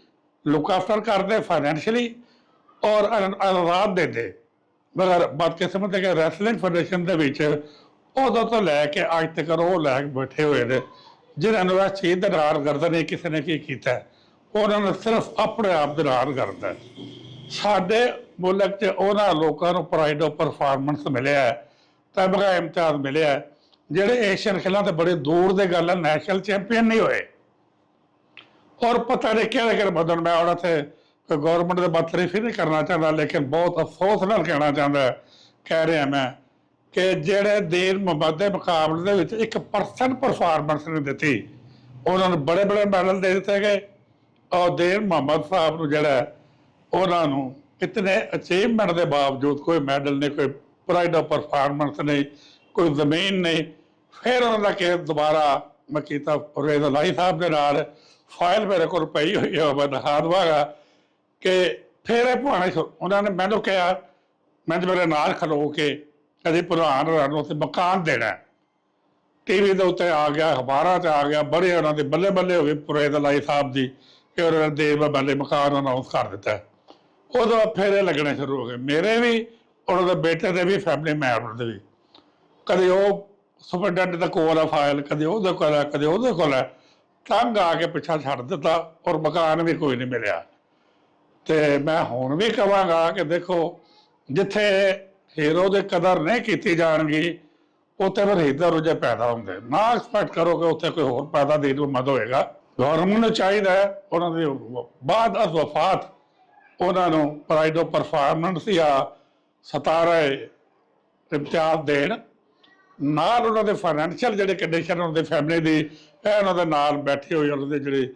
ਲੁੱਕ ਆਫਟਰ ਕਰਦੇ ਫਾਈਨੈਂਸ਼ੀਅਲੀ ਔਰ ਆਜ਼ਾਦ ਦਿੰਦੇ। ਮਗਰ ਬਦਕਿਸਮਤ ਹੈ ਕਿ ਰੈਸਲਿੰਗ ਫੈਡਰੇਸ਼ਨ ਦੇ ਵਿੱਚ ਉਦੋਂ ਤੋਂ ਲੈ ਕੇ ਅੱਜ ਤੱਕ ਉਹ ਲੈ ਕੇ ਬੈਠੇ ਹੋਏ ਨੇ ਜਿਨ੍ਹਾਂ ਨੂੰ ਇਸ ਚੀਜ਼ ਦੇ ਨਾਲ ਕਰਦਾ ਨਹੀਂ ਕਿਸੇ ਨੇ ਕੀ ਕੀਤਾ। ਉਹਨਾਂ ਨੂੰ ਸਿਰਫ ਆਪਣੇ ਆਪ ਦੇ ਨਾਲ ਕਰਦਾ। ਸਾਡੇ ਮੁਲਕ 'ਚ ਉਹਨਾਂ ਲੋਕਾਂ ਨੂੰ ਪ੍ਰਾਈਡ ਆਫ ਪਰਫਾਰਮੈਂਸ ਮਿਲਿਆ, ਤਮਗਾ ਇਮਤਿਆਜ਼ ਮਿਲਿਆ, ਜਿਹੜੇ ਏਸ਼ੀਅਨ ਖੇਲਾਂ ਤੇ ਬੜੇ ਦੂਰ ਦੇ ਗੱਲ ਹੈ, ਨੈਸ਼ਨਲ ਚੈਂਪੀਅਨ ਨਹੀਂ ਹੋਏ। ਔਰ ਪਤਾ ਨਹੀਂ ਕਿਹੜੇ ਕਿਹੜੇ ਬਦਨ ਮੈਂ ਉਹਨਾਂ ਤੇ ਗੌਰਮੈਂਟ ਦੇ ਬਾਤ ਤਾਰੀਫ ਹੀ ਨਹੀਂ ਕਰਨਾ ਚਾਹੁੰਦਾ, ਲੇਕਿਨ ਬਹੁਤ ਅਫਸੋਸ ਨਾਲ ਕਹਿਣਾ ਚਾਹੁੰਦਾ, ਕਹਿ ਰਿਹਾ ਮੈਂ ਕਿ ਜਿਹੜੇ ਦੀਨ ਮੁਹੰਮਦ ਦੇ ਮੁਕਾਬਲੇ ਦੇ ਵਿੱਚ 1% ਪਰਫਾਰਮੈਂਸ ਨਹੀਂ ਦਿੱਤੀ, ਉਹਨਾਂ ਨੂੰ ਬੜੇ ਬੜੇ ਮੈਡਲ ਦੇ ਦਿੱਤੇ ਗਏ। ਔਰ ਦੀਨ ਮੁਹੰਮਦ ਸਾਹਿਬ ਨੂੰ ਜਿਹੜਾ ਉਹਨਾਂ ਨੂੰ ਇਤਨੇ ਅਚੀਵਮੈਂਟ ਦੇ ਬਾਵਜੂਦ ਕੋਈ ਮੈਡਲ ਨਹੀਂ, ਕੋਈ ਪ੍ਰਾਈਡ ਆਫ ਪਰਫਾਰਮੈਂਸ ਨਹੀਂ, ਕੋਈ ਜ਼ਮੀਨ ਨਹੀਂ। ਫਿਰ ਉਹਨਾਂ ਦਾ ਕੇਸ ਦੁਬਾਰਾ ਮੈਂ ਕੀਤਾ ਰੇਜ਼ਾ ਲਾਈ ਸਾਹਿਬ ਦੇ ਨਾਲ, ਫਾਈਲ ਮੇਰੇ ਕੋਲ ਪਈ ਹੋਈ ਹੈ, ਮੈਂ ਦਿਖਾ ਦਵਾਂਗਾ ਕਿ ਫਿਰ ਇਹ ਪੁਆਣੇ ਉਹਨਾਂ ਨੇ ਮੈਨੂੰ ਕਿਹਾ, ਮੈਂ ਮੇਰੇ ਨਾਲ ਖਲੋ ਕੇ ਕਦੇ ਭਲਵਾਨ ਰਾਣੋ ਉੱਥੇ ਮਕਾਨ ਦੇਣਾ। ਟੀਵੀ ਦੇ ਉੱਤੇ ਆ ਗਿਆ, ਅਖਬਾਰਾਂ 'ਚ ਆ ਗਿਆ, ਬੜੇ ਉਹਨਾਂ ਦੇ ਬੱਲੇ ਬੱਲੇ ਹੋ ਗਏ ਰੇਜ਼ਾ ਲਾਈ ਸਾਹਿਬ ਦੀ ਕਿ ਉਹਨਾਂ ਨੇ ਦੇਵ ਬੱਲੇ ਮਕਾਨ ਅਨਾਉਂਸ ਕਰ ਦਿੱਤਾ। ਉਦੋਂ ਫੇਰੇ ਲੱਗਣੇ ਸ਼ੁਰੂ ਹੋ ਗਏ, ਮੇਰੇ ਵੀ ਉਹਨਾਂ ਦੇ ਬੇਟੇ ਦੇ ਵੀ, ਫੈਮਿਲੀ ਮੈਂਬਰ ਦੇ ਵੀ। ਕਦੇ ਉਹ ਸੁਪਰਡੈਂਟ ਦਾ ਕੋਲ ਆ ਫਾਈਲ, ਕਦੇ ਉਹਦੇ ਕੋਲ ਹੈ, ਕਦੇ ਉਹਦੇ ਕੋਲ ਹੈ। ਤੰਗ ਆ ਕੇ ਪਿੱਛਾ ਛੱਡ ਦਿੱਤਾ ਔਰ ਮਕਾਨ ਵੀ ਕੋਈ ਨਹੀਂ ਮਿਲਿਆ। ਤੇ ਮੈਂ ਹੁਣ ਵੀ ਕਹਾਂਗਾ ਕਿ ਦੇਖੋ, ਜਿੱਥੇ ਹੀਰੋ ਦੀ ਕਦਰ ਨਹੀਂ ਕੀਤੀ ਜਾਣਗੀ ਉੱਥੇ ਫਿਰ ਹੀਰ ਰੁਝੇ ਪੈਦਾ ਹੁੰਦੇ। ਨਾ ਐਕਸਪੈਕਟ ਕਰੋ ਕਿ ਉੱਥੇ ਕੋਈ ਹੋਰ ਪੈਦਾ ਦੇਣ ਨੂੰ ਮਦ ਹੋਏਗਾ। ਗੌਰਮੈਂਟ ਨੂੰ ਚਾਹੀਦਾ ਹੈ ਉਹਨਾਂ ਦੇ ਬਾਅਦ ਅਜ਼ ਵਫਾਤ ਉਹਨਾਂ ਨੂੰ ਪ੍ਰਾਈਡ ਆਫ ਪਰਫਾਰਮੈਂਸ ਜਾਂ 17 ਇਮਤਿਆਜ਼ ਦੇਣ, ਨਾਲ ਉਹਨਾਂ ਦੇ ਫਾਈਨੈਂਸ਼ੀਅਲ ਜਿਹੜੇ ਕੰਡੀਸ਼ਨ ਉਹਨਾਂ ਦੀ ਫੈਮਿਲੀ ਦੀ, ਇਹ ਉਹਨਾਂ ਦੇ ਨਾਲ ਬੈਠੇ ਹੋਏ ਉਹਨਾਂ ਦੇ ਜਿਹੜੇ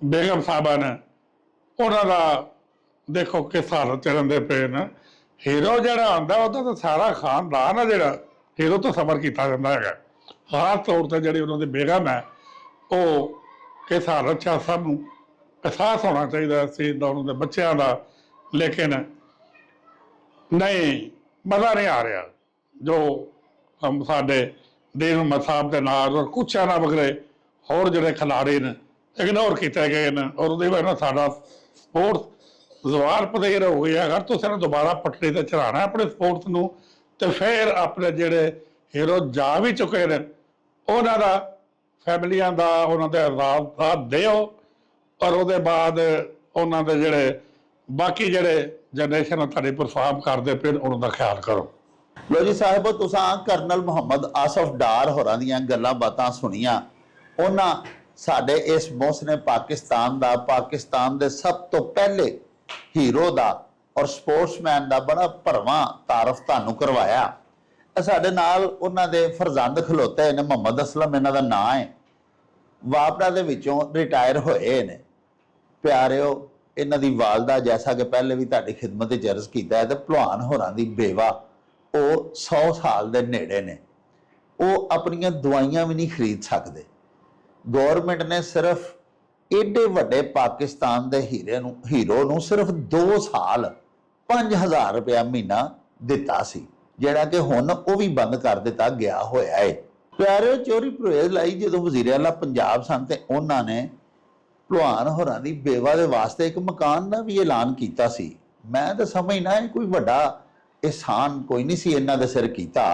ਬੇਗਮ ਸਾਹਿਬਾਂ ਨੇ, ਉਹਨਾਂ ਦਾ ਦੇਖੋ ਕਿਸ ਹਾਲਤ 'ਚ ਰਹਿੰਦੇ ਪਏ ਨੇ। ਹੀਰੋ ਜਿਹੜਾ ਆਉਂਦਾ ਉਹਦਾ ਤਾਂ ਸਾਰਾ ਖਾਨਦਾਨ ਆ ਜਿਹੜਾ ਹੀਰੋ ਤੋਂ ਸਬਰ ਕੀਤਾ ਜਾਂਦਾ ਹੈਗਾ। ਖਾਸ ਤੌਰ 'ਤੇ ਜਿਹੜੀ ਉਹਨਾਂ ਦੀ ਬੇਗਮ ਹੈ ਉਹ ਕਿਸ ਹਾਲਤ 'ਚ, ਸਭ ਨੂੰ ਅਹਿਸਾਸ ਹੋਣਾ ਚਾਹੀਦਾ ਸੀ ਉਹਨਾਂ ਦੇ ਬੱਚਿਆਂ ਦਾ। ਲੇਕਿਨ ਨਹੀਂ, ਮਜ਼ਾ ਨਹੀਂ ਆ ਰਿਹਾ ਜੋ ਸਾਡੇ ਦੀਨ ਮੁਹੰਮਦ ਸਾਹਿਬ ਦੇ ਨਾਲ ਔਰ ਕੁਛ ਨਾ ਵਗਰੇ ਹੋਰ ਜਿਹੜੇ ਖਿਲਾੜੀ ਨੇ ਇਗਨੋਰ ਕੀਤੇ ਗਏ ਨੇ। ਔਰ ਉਹਦੀ ਵਜ੍ਹਾ ਨਾਲ ਸਾਡਾ ਸਪੋਰਟਸ ਜ਼ਵਾਰ ਪਦੇਰ ਹੋ ਗਿਆ। ਅਗਰ ਤੁਸੀਂ ਦੁਬਾਰਾ ਪਟੜੀ ਤੇ ਚੜਾਉਣਾ ਆਪਣੇ ਸਪੋਰਟਸ ਨੂੰ, ਤੇ ਫਿਰ ਆਪਣੇ ਜਿਹੜੇ ਹੀਰੋ ਜਾ ਵੀ ਚੁੱਕੇ ਨੇ ਉਹਨਾਂ ਦਾ ਫੈਮਲੀਆਂ ਦਾ ਉਹਨਾਂ ਦੇ ਆਜ਼ਾਦ ਦਿਓ। ਔਰ ਉਹਦੇ ਬਾਅਦ ਉਹਨਾਂ ਦੇ ਜਿਹੜੇ ਬਾਕੀ ਜਿਹੜੇ ਜਨਰੇਸ਼ਨ ਤੁਹਾਡੀ ਪਰਫਾਰਮ ਕਰਦੇ ਪਏ ਉਹਨਾਂ ਦਾ ਖਿਆਲ ਕਰੋ। ਲੋ ਜੀ ਸਾਹਿਬ, ਤੁਸਾਂ ਕਰਨਲ ਮੁਹੰਮਦ ਆਸਫ ਡਾਰ ਹੋਰਾਂ ਦੀਆਂ ਗੱਲਾਂ ਬਾਤਾਂ ਸੁਣੀਆਂ। ਉਹਨਾਂ ਸਾਡੇ ਇਸ ਮੁਹਸਨੇ ਪਾਕਿਸਤਾਨ ਦਾ, ਪਾਕਿਸਤਾਨ ਦੇ ਸਭ ਤੋਂ ਪਹਿਲੇ ਹੀਰੋ ਦਾ ਔਰ ਸਪੋਰਟਸਮੈਨ ਦਾ ਬੜਾ ਭਰਵਾਂ ਤਾਰਫ ਤੁਹਾਨੂੰ ਕਰਵਾਇਆ। ਸਾਡੇ ਨਾਲ ਉਹਨਾਂ ਦੇ ਫਰਜ਼ੰਦ ਖਲੋਤੇ ਨੇ, ਮੁਹੰਮਦ ਅਸਲਮ ਇਹਨਾਂ ਦਾ ਨਾਂ ਹੈ, ਵਾਪੜਾ ਦੇ ਵਿੱਚੋਂ ਰਿਟਾਇਰ ਹੋਏ ਨੇ। ਪਿਆਰਿਓ, ਇਹਨਾਂ ਦੀ ਵਾਲਦਾ, ਜੈਸਾ ਕਿ ਪਹਿਲੇ ਵੀ ਤੁਹਾਡੀ ਖਿਦਮਤ ਵਿੱਚ ਅਰਜ਼ ਕੀਤਾ ਹੈ, ਤੇ ਭਲਵਾਨ ਹੋਰਾਂ ਦੀ ਬੇਵਾ, ਉਹ 100 ਸਾਲ ਦੇ ਨੇੜੇ ਨੇ। ਉਹ ਆਪਣੀਆਂ ਦਵਾਈਆਂ ਵੀ ਨਹੀਂ ਖਰੀਦ ਸਕਦੇ। ਗੌਰਮੈਂਟ ਨੇ ਸਿਰਫ ਏਡੇ ਵੱਡੇ ਪਾਕਿਸਤਾਨ ਦੇ ਹੀਰੋ ਨੂੰ ਸਿਰਫ 2 ਸਾਲ 5000 ਰੁਪਇਆ ਮਹੀਨਾ ਦਿੱਤਾ ਸੀ, ਜਿਹੜਾ ਕਿ ਹੁਣ ਉਹ ਵੀ ਬੰਦ ਕਰ ਦਿੱਤਾ ਗਿਆ ਹੋਇਆ ਹੈ। ਪਿਆਰਿਓ, ਚੋਰੀ ਪਰਹੇਜ਼ ਲਈ ਜਦੋਂ ਵਜ਼ੀਰ ਆਲਾ ਪੰਜਾਬ ਸਨ ਤੇ ਉਹਨਾਂ ਨੇ ਭਲਵਾਨ ਹੋਰਾਂ ਦੀ ਬੇਵਾ ਦੇ ਵਾਸਤੇ ਇੱਕ ਮਕਾਨ ਦਾ ਵੀ ਐਲਾਨ ਕੀਤਾ ਸੀ। ਮੈਂ ਤਾਂ ਸਮਝਣਾ ਇਹ ਕੋਈ ਵੱਡਾ ਇਹਸਾਨ ਕੋਈ ਨਹੀਂ ਸੀ ਇਹਨਾਂ ਦੇ ਸਿਰ ਕੀਤਾ।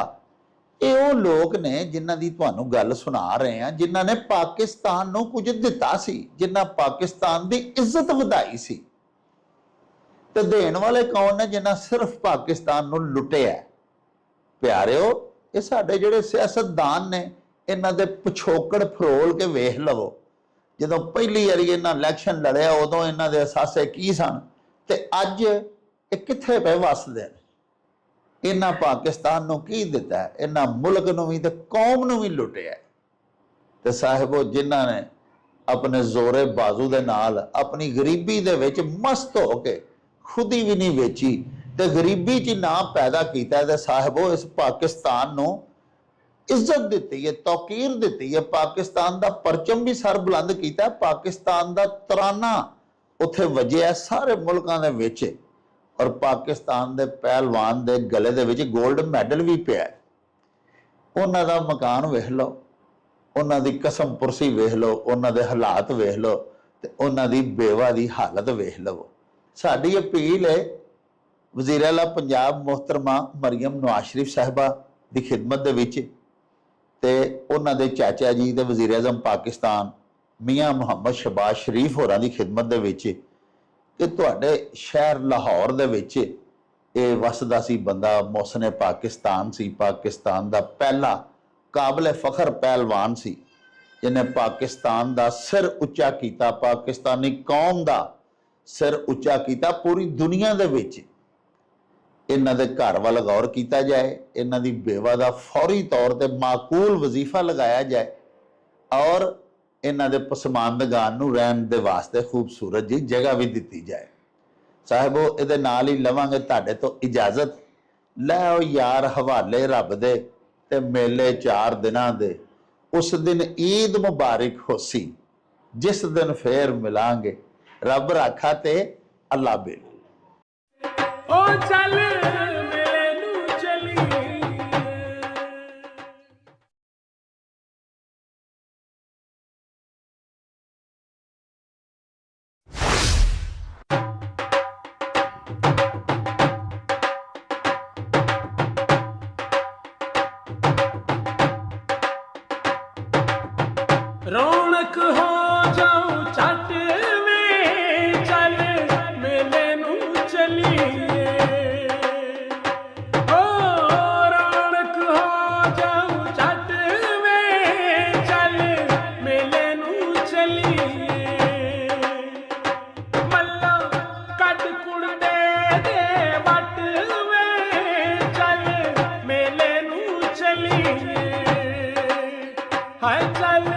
ਇਹ ਉਹ ਲੋਕ ਨੇ ਜਿਨ੍ਹਾਂ ਦੀ ਤੁਹਾਨੂੰ ਗੱਲ ਸੁਣਾ ਰਹੇ ਆ, ਜਿਨ੍ਹਾਂ ਨੇ ਪਾਕਿਸਤਾਨ ਨੂੰ ਕੁਝ ਦਿੱਤਾ ਸੀ, ਜਿਨ੍ਹਾਂ ਪਾਕਿਸਤਾਨ ਦੀ ਇੱਜ਼ਤ ਵਧਾਈ ਸੀ। ਤੇ ਦੇਣ ਵਾਲੇ ਕੌਣ ਨੇ? ਜਿਨ੍ਹਾਂ ਸਿਰਫ ਪਾਕਿਸਤਾਨ ਨੂੰ ਲੁੱਟਿਆ। ਪਿਆਰਿਓ, ਇਹ ਸਾਡੇ ਜਿਹੜੇ ਸਿਆਸਤਦਾਨ ਨੇ, ਇਹਨਾਂ ਦੇ ਪਿਛੋਕੜ ਫਰੋਲ ਕੇ ਵੇਖ ਲਵੋ। ਜਦੋਂ ਪਹਿਲੀ ਵਾਰੀ ਇਹਨਾਂ ਇਲੈਕਸ਼ਨ ਲੜਿਆ, ਉਦੋਂ ਇਹਨਾਂ ਦੇ ਅਸਾਸੇ ਕੀ ਸਨ, ਤੇ ਅੱਜ ਇਹ ਕਿੱਥੇ ਪਏ ਵਸਦੇ ਨੇ। ਇਹਨਾਂ ਪਾਕਿਸਤਾਨ ਨੂੰ ਕੀ ਦਿੱਤਾ? ਇਹਨਾਂ ਮੁਲਕ ਨੂੰ ਵੀ ਤੇ ਕੌਮ ਨੂੰ ਵੀ ਲੁੱਟਿਆ। ਤੇ ਸਾਹਿਬੋ, ਜਿਨ੍ਹਾਂ ਨੇ ਆਪਣੇ ਜ਼ੋਰੇ ਬਾਜ਼ੂ ਦੇ ਨਾਲ ਆਪਣੀ ਗਰੀਬੀ ਦੇ ਵਿੱਚ ਮਸਤ ਹੋ ਕੇ ਖੁਦੀ ਵੀ ਨਹੀਂ ਵੇਚੀ ਤੇ ਗਰੀਬੀ 'ਚ ਨਾ ਪੈਦਾ ਕੀਤਾ, ਤੇ ਸਾਹਿਬੋ ਇਸ ਪਾਕਿਸਤਾਨ ਨੂੰ ਇੱਜ਼ਤ ਦਿੱਤੀ ਹੈ, ਤੌਕੀਰ ਦਿੱਤੀ ਹੈ, ਪਾਕਿਸਤਾਨ ਦਾ ਪਰਚਮ ਵੀ ਸਰ ਬੁਲੰਦ ਕੀਤਾ, ਪਾਕਿਸਤਾਨ ਦਾ ਤਰਾਨਾ ਉੱਥੇ ਵੱਜਿਆ ਸਾਰੇ ਮੁਲਕਾਂ ਦੇ ਵਿੱਚ। ਔਰ ਪਾਕਿਸਤਾਨ ਦੇ ਪਹਿਲਵਾਨ ਦੇ ਗਲੇ ਦੇ ਵਿੱਚ 골ਡ ਮੈਡਲ ਵੀ ਪਿਆ। ਉਹਨਾਂ ਦਾ ਮਕਾਨ ਵੇਖ ਲਓ, ਉਹਨਾਂ ਦੀ ਕਸਮ ਪੁਰਸੀ ਵੇਖ ਲਓ, ਉਹਨਾਂ ਦੇ ਹਾਲਾਤ ਵੇਖ ਲਓ, ਤੇ ਉਹਨਾਂ ਦੀ ਬੇਵਾ ਦੀ ਹਾਲਤ ਵੇਖ ਲਵੋ। ਸਾਡੀ ਅਪੀਲ ਹੈ ਵਜ਼ੀਰ ਆਲਾ ਪੰਜਾਬ ਮੁਹਤਰਮਾ ਮਰੀਮ ਨਵਾਜ਼ ਸ਼ਰੀਫ ਸਾਹਿਬਾ ਦੀ ਖਿਦਮਤ ਦੇ ਵਿੱਚ, ਤੇ ਉਹਨਾਂ ਦੇ ਚਾਚਾ ਜੀ ਤੇ ਵਜ਼ੀਰ ਆਜ਼ਮ ਪਾਕਿਸਤਾਨ ਮੀਆਂ ਮੁਹੰਮਦ ਸ਼ਹਬਾਜ਼ ਸ਼ਰੀਫ ਹੋਰਾਂ ਦੀ ਖਿਦਮਤ ਦੇ ਵਿੱਚ, ਕਿ ਤੁਹਾਡੇ ਸ਼ਹਿਰ ਲਾਹੌਰ ਦੇ ਵਿੱਚ ਇਹ ਵਸਦਾ ਸੀ ਬੰਦਾ, ਮੌਸਨੇ ਪਾਕਿਸਤਾਨ ਸੀ, ਪਾਕਿਸਤਾਨ ਦਾ ਪਹਿਲਾ ਕਾਬਲੇ ਫਖਰ ਪਹਿਲਵਾਨ ਸੀ, ਜਿਹਨੇ ਪਾਕਿਸਤਾਨ ਦਾ ਸਿਰ ਉੱਚਾ ਕੀਤਾ, ਪਾਕਿਸਤਾਨੀ ਕੌਮ ਦਾ ਸਿਰ ਉੱਚਾ ਕੀਤਾ ਪੂਰੀ ਦੁਨੀਆ ਦੇ ਵਿੱਚ। ਇਹਨਾਂ ਦੇ ਘਰ ਵੱਲ ਗੌਰ ਕੀਤਾ ਜਾਏ, ਇਹਨਾਂ ਦੀ ਬੇਵਾ ਦਾ ਫੌਰੀ ਤੌਰ ਤੇ ਮਾਕੂਲ ਵਜ਼ੀਫਾ ਲਗਾਇਆ ਜਾਏ, ਔਰ ਇਹਨਾਂ ਦੇ ਪਸਮਾਨਦਗਾਨ ਨੂੰ ਰਹਿਣ ਦੇ ਵਾਸਤੇ ਖੂਬਸੂਰਤ ਜੀ ਜਗ੍ਹਾ ਵੀ ਦਿੱਤੀ ਜਾਏ। ਸਾਹਿਬੋ, ਇਹਦੇ ਨਾਲ ਹੀ ਲਵਾਂਗੇ ਤੁਹਾਡੇ ਤੋਂ ਇਜਾਜ਼ਤ। ਲੈ ਆਓ ਯਾਰ ਹਵਾਲੇ ਰੱਬ ਦੇ, ਤੇ ਮੇਲੇ 4 ਦਿਨਾਂ ਦੇ। ਉਸ ਦਿਨ ਈਦ ਮੁਬਾਰਕ ਹੋਸੀ, ਜਿਸ ਦਿਨ ਫੇਰ ਮਿਲਾਂਗੇ। ਰੱਬ ਰਾਖਾ ਤੇ ਅੱਲਾ ਬੇ। ਓ ਚੱਲ ਮੇਲੇ ਨੂੰ ਚੱਲੀਏ। ਰੌਣਕ ਹੋ ਜਾਊ ਛੱਟ ਵੇ, ਚੱਲ ਮੇਲੇ ਨੂੰ ਚੱਲੀਏ। ਓ ਰੌਣਕ ਹੋ ਜਾਊ ਛੱਟ ਵੇ, ਚੱਲ ਮੇਲੇ ਨੂੰ ਚੱਲੀਏ। ਮੱਲਾ ਕੱਢ ਕੁੜਦੇ ਦੇ ਵੱਟ ਵੇ, ਚੱਲ ਮੇਲੇ ਨੂੰ ਚੱਲੀਏ। ਹਾਏ ਚੱਲ